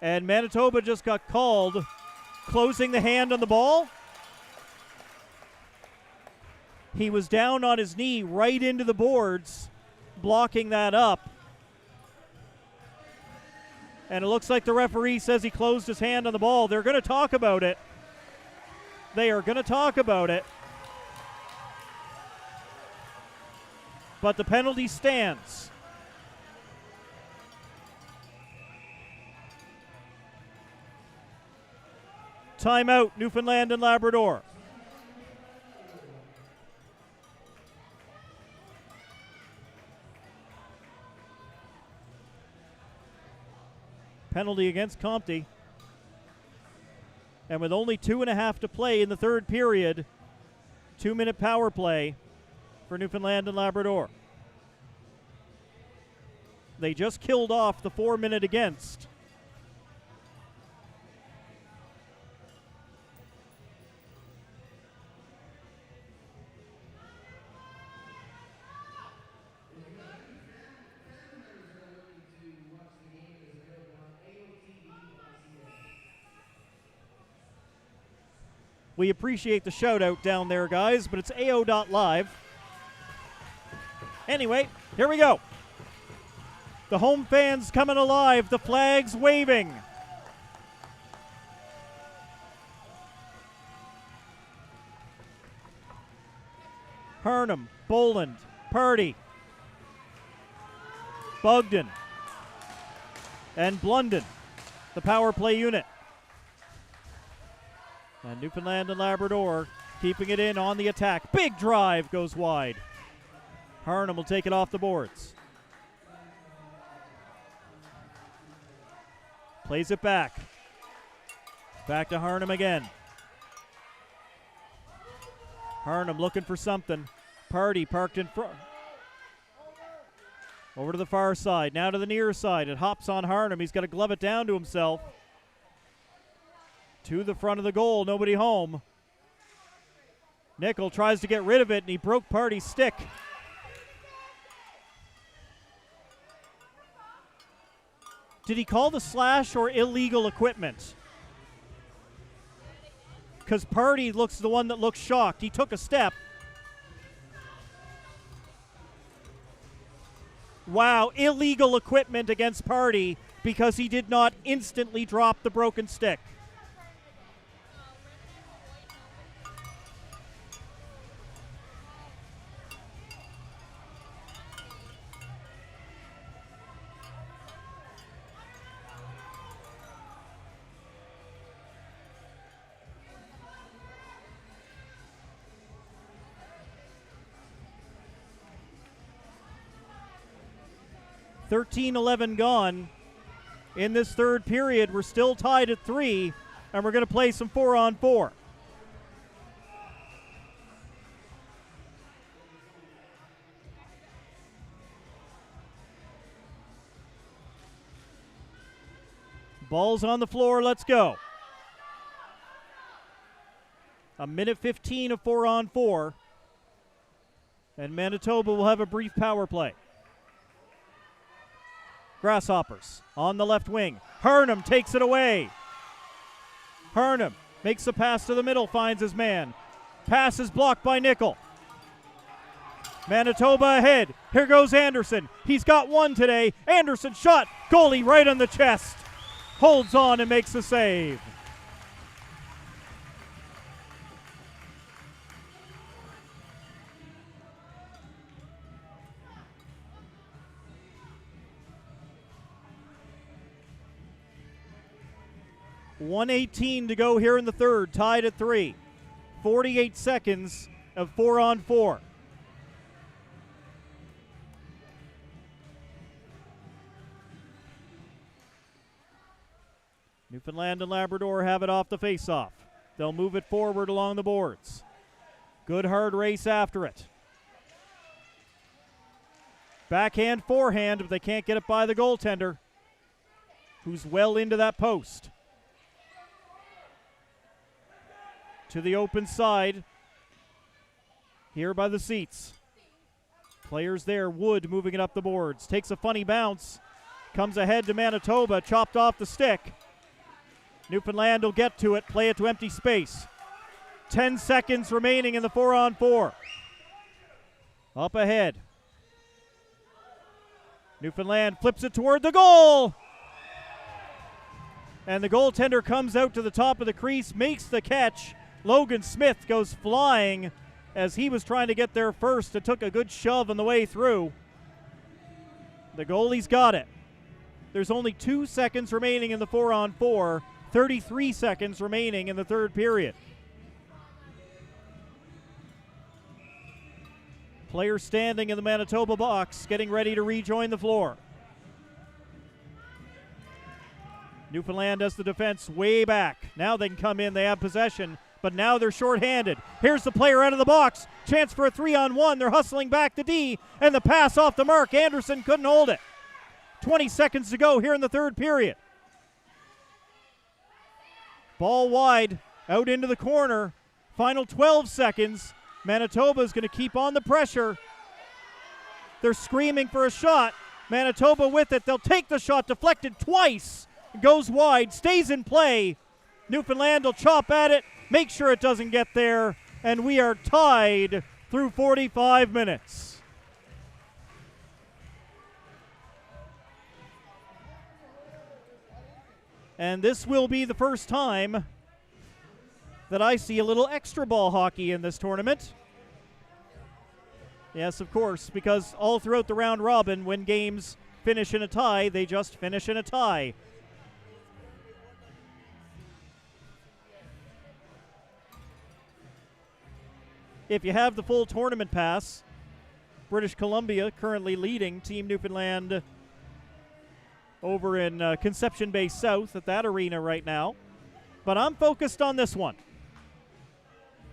And Manitoba just got called closing the hand on the ball. He was down on his knee right into the boards, blocking that up. And it looks like the referee says he closed his hand on the ball. They're going to talk about it. They are going to talk about it. But the penalty stands. Timeout, Newfoundland and Labrador. Penalty against Comte. And with only 2.5 to play in the third period, 2-minute power play for Newfoundland and Labrador. They just killed off the 4-minute against. We appreciate the shout out down there, guys, but it's AO.live. Anyway, here we go. The home fans coming alive, the flags waving. Hurnham, Boland, Purdy, Bogdan, and Blunden, the power play unit. And Newfoundland and Labrador keeping it in on the attack. Big drive goes wide. Hurnham will take it off the boards. Plays it back. Back to Hurnham again. Hurnham looking for something. Purdy parked in front. Over to the far side. Now to the near side. It hops on Hurnham. He's got to glove it down to himself. To the front of the goal, nobody home. Nickel tries to get rid of it, and he broke Purdy's stick. Did he call the slash or illegal equipment? Because Purdy looks the one that looks shocked. He took a step. Wow, illegal equipment against Purdy because he did not instantly drop the broken stick. .11 gone in this third period. We're still tied at 3, and we're going to play some 4-on-4. Ball's on the floor. Let's go. A minute 15 of 4-on-4, and Manitoba will have a brief power play. Grasshoppers on the left wing. Hurnham takes it away. Hurnham makes a pass to the middle, finds his man. Pass is blocked by Nickel. Manitoba ahead. Here goes Anderson. He's got one today. Anderson shot. Goalie right on the chest. Holds on and makes the save. .118 to go here in the third, tied at 3. 48 seconds of 4-on-4. Newfoundland and Labrador have it off the face-off. They'll move it forward along the boards. Good hard race after it. Backhand, forehand, but they can't get it by the goaltender, who's well into that post. To the open side, here by the seats. Players there, Wood moving it up the boards. Takes a funny bounce, comes ahead to Manitoba, chopped off the stick. Newfoundland will get to it, play it to empty space. 10 seconds remaining in the 4-on-4. Up ahead. Newfoundland flips it toward the goal. And the goaltender comes out to the top of the crease, makes the catch. Logan Smith goes flying as he was trying to get there first. It took a good shove on the way through. The goalie's got it. There's only 2 seconds remaining in the 4-on-4. 33 seconds remaining in the third period. Players standing in the Manitoba box, getting ready to rejoin the floor. Newfoundland has the defense way back. Now they can come in, they have possession, but now they're shorthanded. Here's the player out of the box. Chance for a 3-on-1. They're hustling back to D, and the pass off the mark. Anderson couldn't hold it. 20 seconds to go here in the third period. Ball wide, out into the corner. Final 12 seconds. Manitoba is going to keep on the pressure. They're screaming for a shot. Manitoba with it. They'll take the shot, deflected twice. Goes wide, stays in play. Newfoundland will chop at it, make sure it doesn't get there, and we are tied through 45 minutes. And this will be the first time that I see a little extra ball hockey in this tournament. Yes, of course, because all throughout the round robin, when games finish in a tie, they just finish in a tie. If you have the full tournament pass, British Columbia currently leading Team Newfoundland over in Conception Bay South at that arena right now. But I'm focused on this one.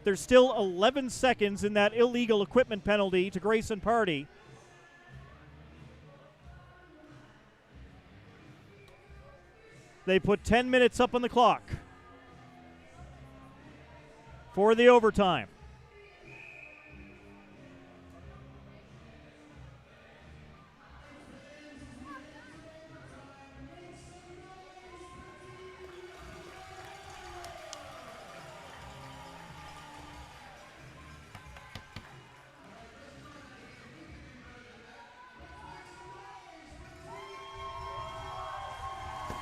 There's still 11 seconds in that illegal equipment penalty to Grayson Party. They put 10 minutes up on the clock for the overtime.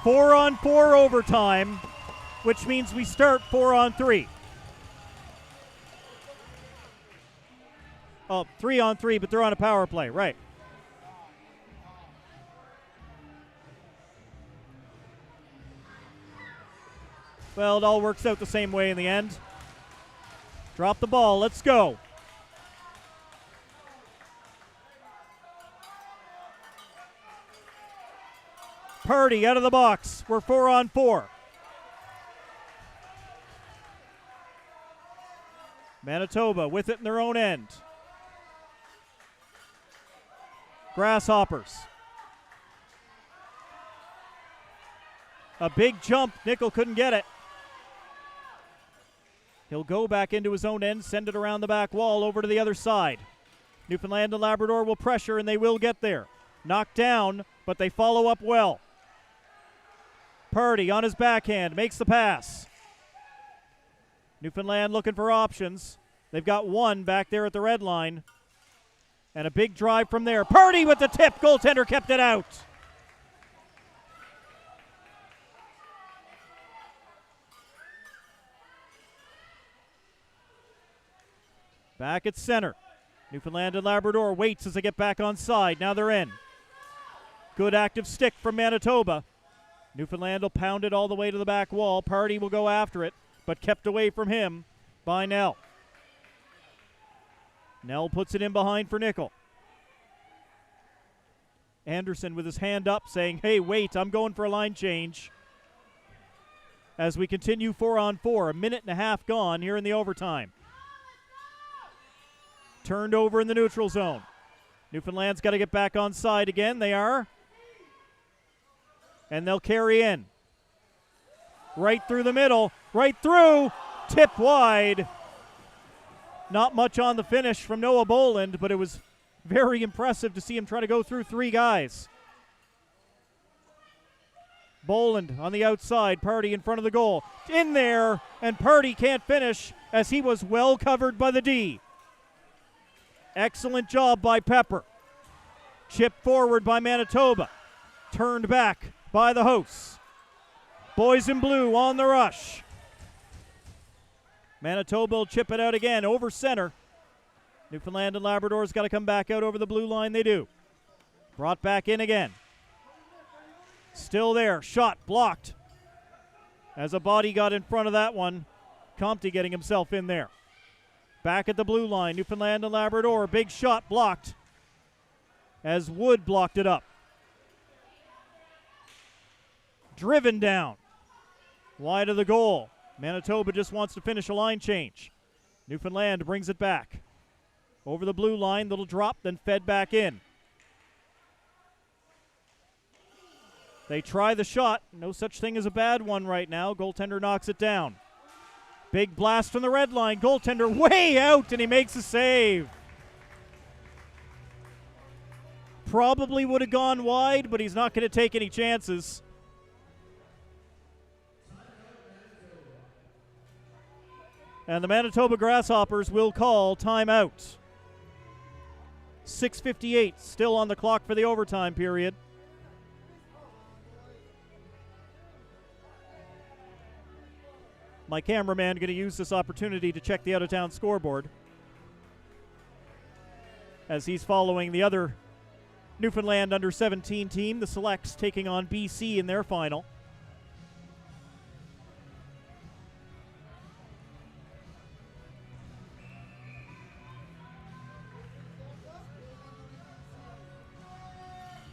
Four-on-4 overtime, which means we start 4-on-3. Oh, 3-on-3, but they're on a power play, right. Well, it all works out the same way in the end. Drop the ball, let's go. Party out of the box. We're 4-on-4. Manitoba with it in their own end. Grasshoppers. A big jump. Nickel couldn't get it. He'll go back into his own end, send it around the back wall over to the other side. Newfoundland and Labrador will pressure, and they will get there. Knocked down, but they follow up well. Purdy on his backhand, makes the pass. Newfoundland looking for options. They've got one back there at the red line. And a big drive from there. Purdy with the tip. Goaltender kept it out. Back at center. Newfoundland and Labrador waits as they get back on side. Now they're in. Good active stick from Manitoba. Newfoundland will pound it all the way to the back wall. Party will go after it, but kept away from him by Nell. Nell puts it in behind for Nickel. Anderson with his hand up saying, hey, wait, I'm going for a line change. as we continue 4-on-4. A minute and a half gone here in the overtime. Turned over in the neutral zone. Newfoundland's got to get back on side again. They are. And they'll carry in. Right through the middle. Right through. Tip wide. Not much on the finish from Noah Boland, but it was very impressive to see him try to go through three guys. Boland on the outside. Party in front of the goal. In there, and Party can't finish as he was well covered by the D. Excellent job by Pepper. Chip forward by Manitoba. Turned back by the hosts. Boys in blue on the rush. Manitoba will chip it out again over center. Newfoundland and Labrador's got to come back out over the blue line. They do. Brought back in again. Still there. Shot blocked. As a body got in front of that one. Comte getting himself in there. Back at the blue line. Newfoundland and Labrador. Big shot blocked. As Wood blocked it up. Driven down. Wide of the goal. Manitoba just wants to finish a line change. Newfoundland brings it back. Over the blue line, little drop, then fed back in. They try the shot. No such thing as a bad one right now. Goaltender knocks it down. Big blast from the red line. Goaltender way out, and he makes a save. Probably would have gone wide, but he's not going to take any chances. And the Manitoba Grasshoppers will call timeout. 6:58 still on the clock for the overtime period. My cameraman going to use this opportunity to check the out-of-town scoreboard as he's following the other Newfoundland under-17 team, the Selects, taking on BC in their final.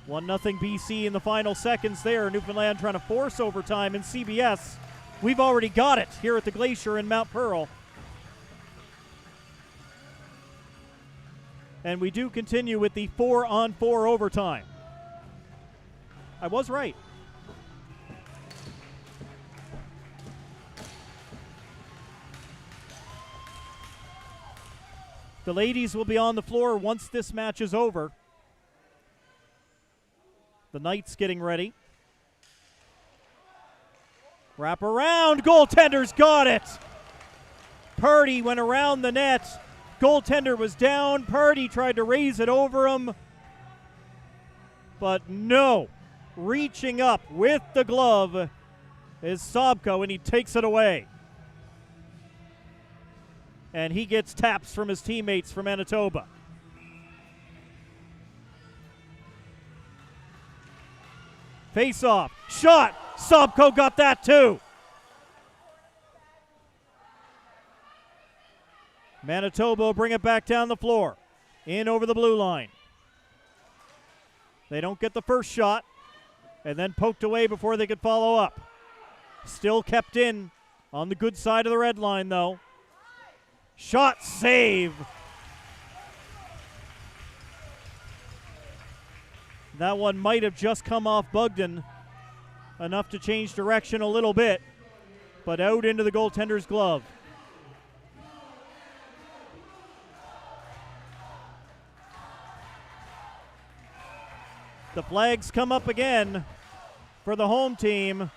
One nothing BC in the final seconds there. Newfoundland trying to force overtime in CBS. We've already got it here at the Glacier in Mount Pearl. And we do continue with the 4-on-4 overtime. I was right. The ladies will be on the floor once this match is over. The Knights getting ready. Wrap around. Goaltender's got it. Party went around the net. Goaltender was down. Party tried to raise it over him. But no. Reaching up with the glove is Sobko, and he takes it away. And he gets taps from his teammates from Manitoba. Face off. Shot. Sobko got that too. Manitoba will bring it back down the floor. In over the blue line. They don't get the first shot. And then poked away before they could follow up. Still kept in on the good side of the red line though. Shot save. That one might have just come off Bugden, enough to change direction a little bit, but out into the goaltender's glove. The flags come up again for the home team,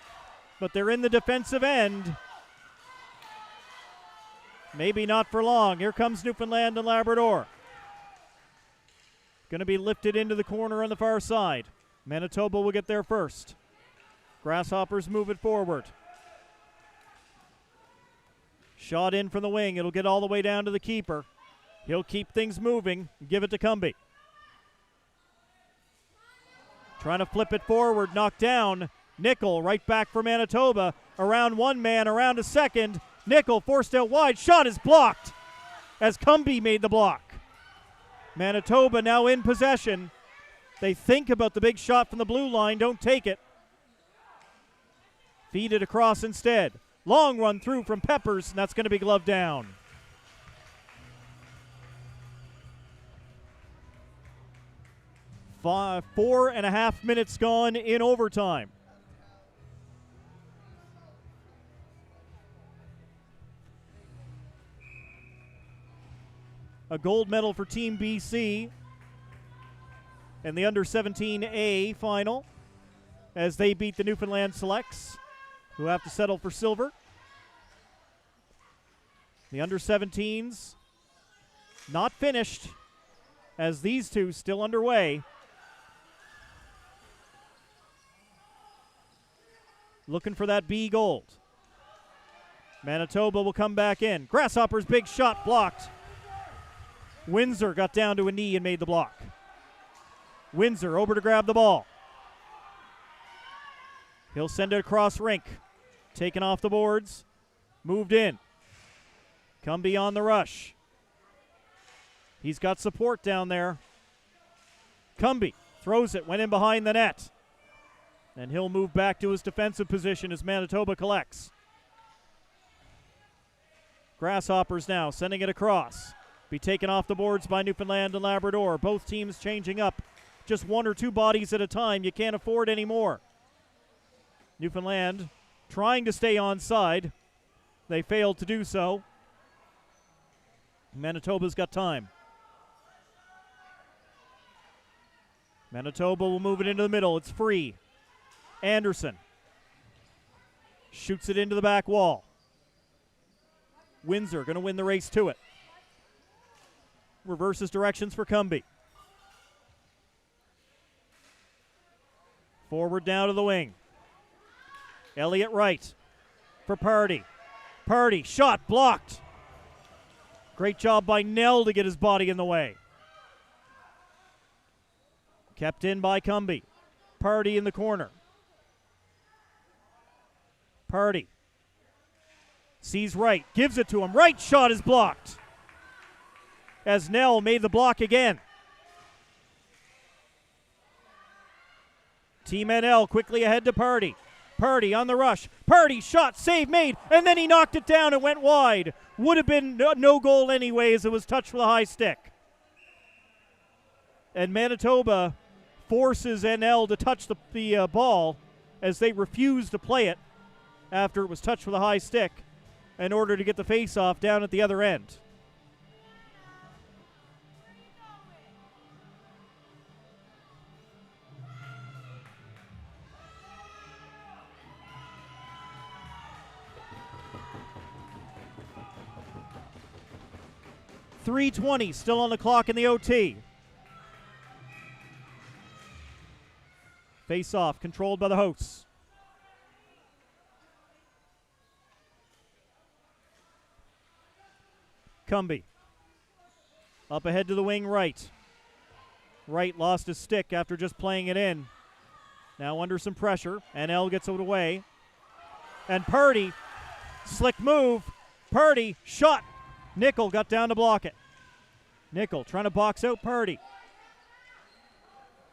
but they're in the defensive end. Maybe not for long. Here comes Newfoundland and Labrador. Going to be lifted into the corner on the far side. Manitoba will get there first. Grasshoppers move it forward. Shot in from the wing. It'll get all the way down to the keeper. He'll keep things moving and give it to Cumbie. Trying to flip it forward. Knocked down. Nickel right back for Manitoba. Around one man, around a second. Nickel forced out wide. Shot is blocked as Cumbie made the block. Manitoba now in possession. They think about the big shot from the blue line, don't take it. Feed it across instead. Long run through from Peppers, and that's going to be gloved down. Four and a half minutes gone in overtime. A gold medal for Team BC and the under-17A final as they beat the Newfoundland Selects, who have to settle for silver. The under-17s not finished as these two still underway. Looking for that B gold. Manitoba will come back in. Grasshoppers' big shot blocked. Windsor got down to a knee and made the block. Windsor over to grab the ball. He'll send it across rink. Taken off the boards. Moved in. Cumbie on the rush. He's got support down there. Cumbie throws it, went in behind the net. And he'll move back to his defensive position as Manitoba collects. Grasshoppers now sending it across. Be taken off the boards by Newfoundland and Labrador. Both teams changing up just one or two bodies at a time. You can't afford any more. Newfoundland trying to stay onside. They failed to do so. Manitoba's got time. Manitoba will move it into the middle. It's free. Anderson shoots it into the back wall. Windsor going to win the race to it. Reverses directions for Cumbie. Forward down to the wing. Elliott Wright for Pardy. Pardy, shot blocked. Great job by Nell to get his body in the way. Kept in by Cumbie. Pardy in the corner. Pardy sees Wright, gives it to him. Wright shot is blocked as Nell made the block again. Team NL quickly ahead to Pardy. Pardy on the rush. Pardy shot, save made, and then he knocked it down and went wide. Would have been no goal anyway as it was touched with a high stick. And Manitoba forces NL to touch the ball as they refuse to play it after it was touched with a high stick in order to get the face-off down at the other end. .320 still on the clock in the OT. Face-off controlled by the hosts. Cumbie. Up ahead to the wing right. Wright lost his stick after just playing it in. Now under some pressure. NL gets it away. And Pardy, slick move. Pardy, shot. Nickel got down to block it. Nickel trying to box out Pardy.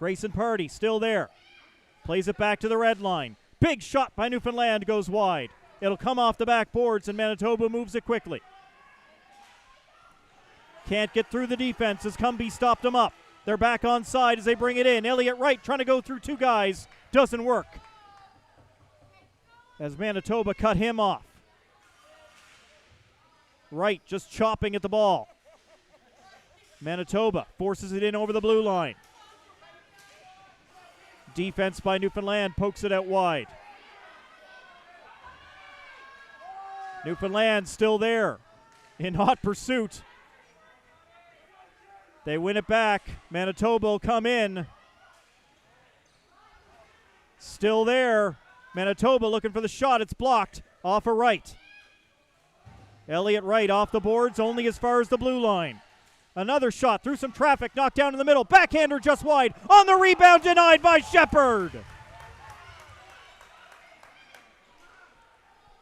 Grayson Pardy still there. Plays it back to the red line. Big shot by Newfoundland goes wide. It'll come off the backboards and Manitoba moves it quickly. Can't get through the defense as Cumbie stopped him up. They're back on side as they bring it in. Elliott Wright trying to go through two guys. Doesn't work. As Manitoba cut him off. Wright just chopping at the ball. Manitoba forces it in over the blue line. Defense by Newfoundland pokes it out wide. Newfoundland still there in hot pursuit. They win it back. Manitoba will come in. Still there. Manitoba looking for the shot. It's blocked off of Wright. Elliott Wright off the boards only as far as the blue line. Another shot through some traffic, knocked down in the middle. Backhander just wide. On the rebound, denied by Shepherd.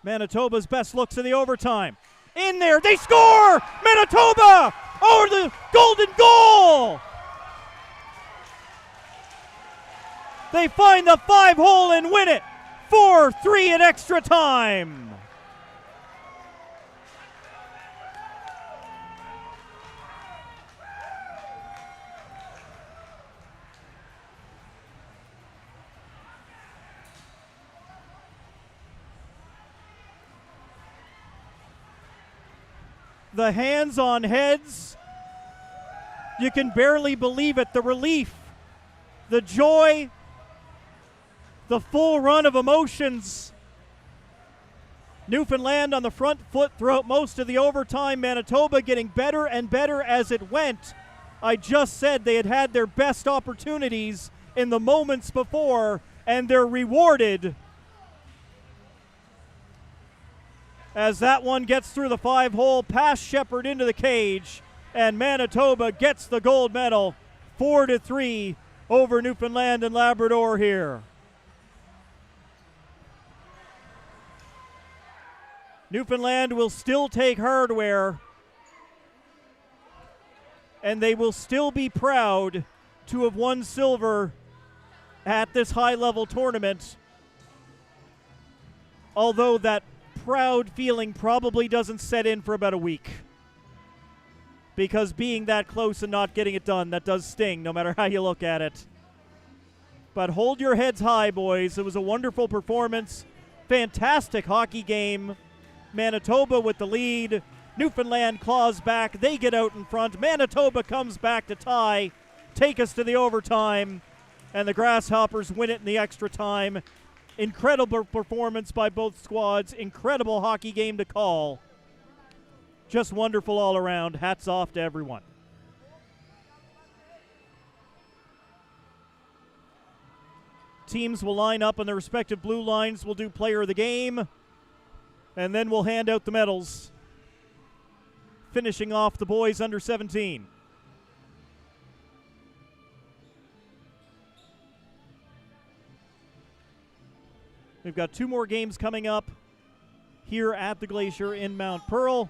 Manitoba's best looks in the overtime. In there, they score! Manitoba over the golden goal! They find the 5-hole and win it. 4-3 in extra time. The hands on heads, you can barely believe it. The relief, the joy, the full run of emotions. Newfoundland on the front foot throughout most of the overtime. Manitoba getting better and better as it went. I just said they had had their best opportunities in the moments before, and they're rewarded as that one gets through the 5-hole, past Shepherd into the cage, and Manitoba gets the gold medal, 4-3 over Newfoundland and Labrador here. Newfoundland will still take hardware, and they will still be proud to have won silver at this high-level tournament, although that proud feeling probably doesn't set in for about a week, because being that close and not getting it done, that does sting no matter how you look at it. But hold your heads high, boys. It was a wonderful performance. Fantastic hockey game. Manitoba with the lead. Newfoundland claws back. They get out in front. Manitoba comes back to tie, take us to the overtime, and the Grasshoppers win it in the extra time. Incredible performance by both squads. Incredible hockey game to call. Just wonderful all around. Hats off to everyone. Teams will line up on their respective blue lines. We'll do player of the game, and then we'll hand out the medals, finishing off the boys under 17. We've got 2 more games coming up here at the Glacier in Mount Pearl.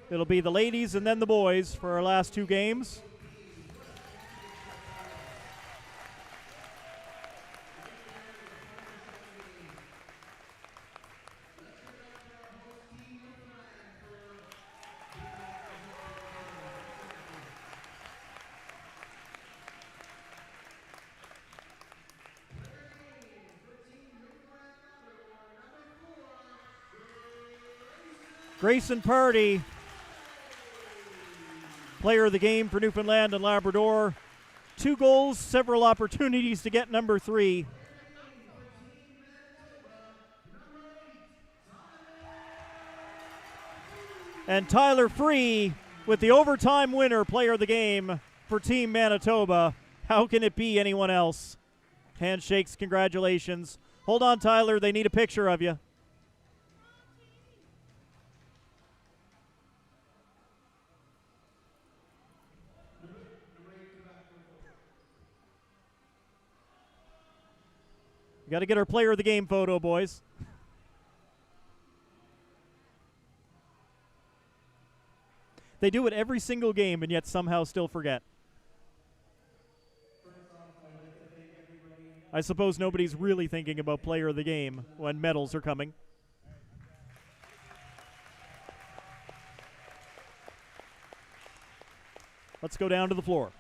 It'll be the ladies and then the boys for our last 2 games. Grayson Party, player of the game for Newfoundland and Labrador. 2 goals, several opportunities to get number 3. And Tyler Free with the overtime winner, player of the game for Team Manitoba. How can it be anyone else? Handshakes, congratulations. Hold on, Tyler, they need a picture of you. Got to get our player of the game photo, boys. They do it every single game and yet somehow still forget. I suppose nobody's really thinking about player of the game when medals are coming. Let's go down to the floor.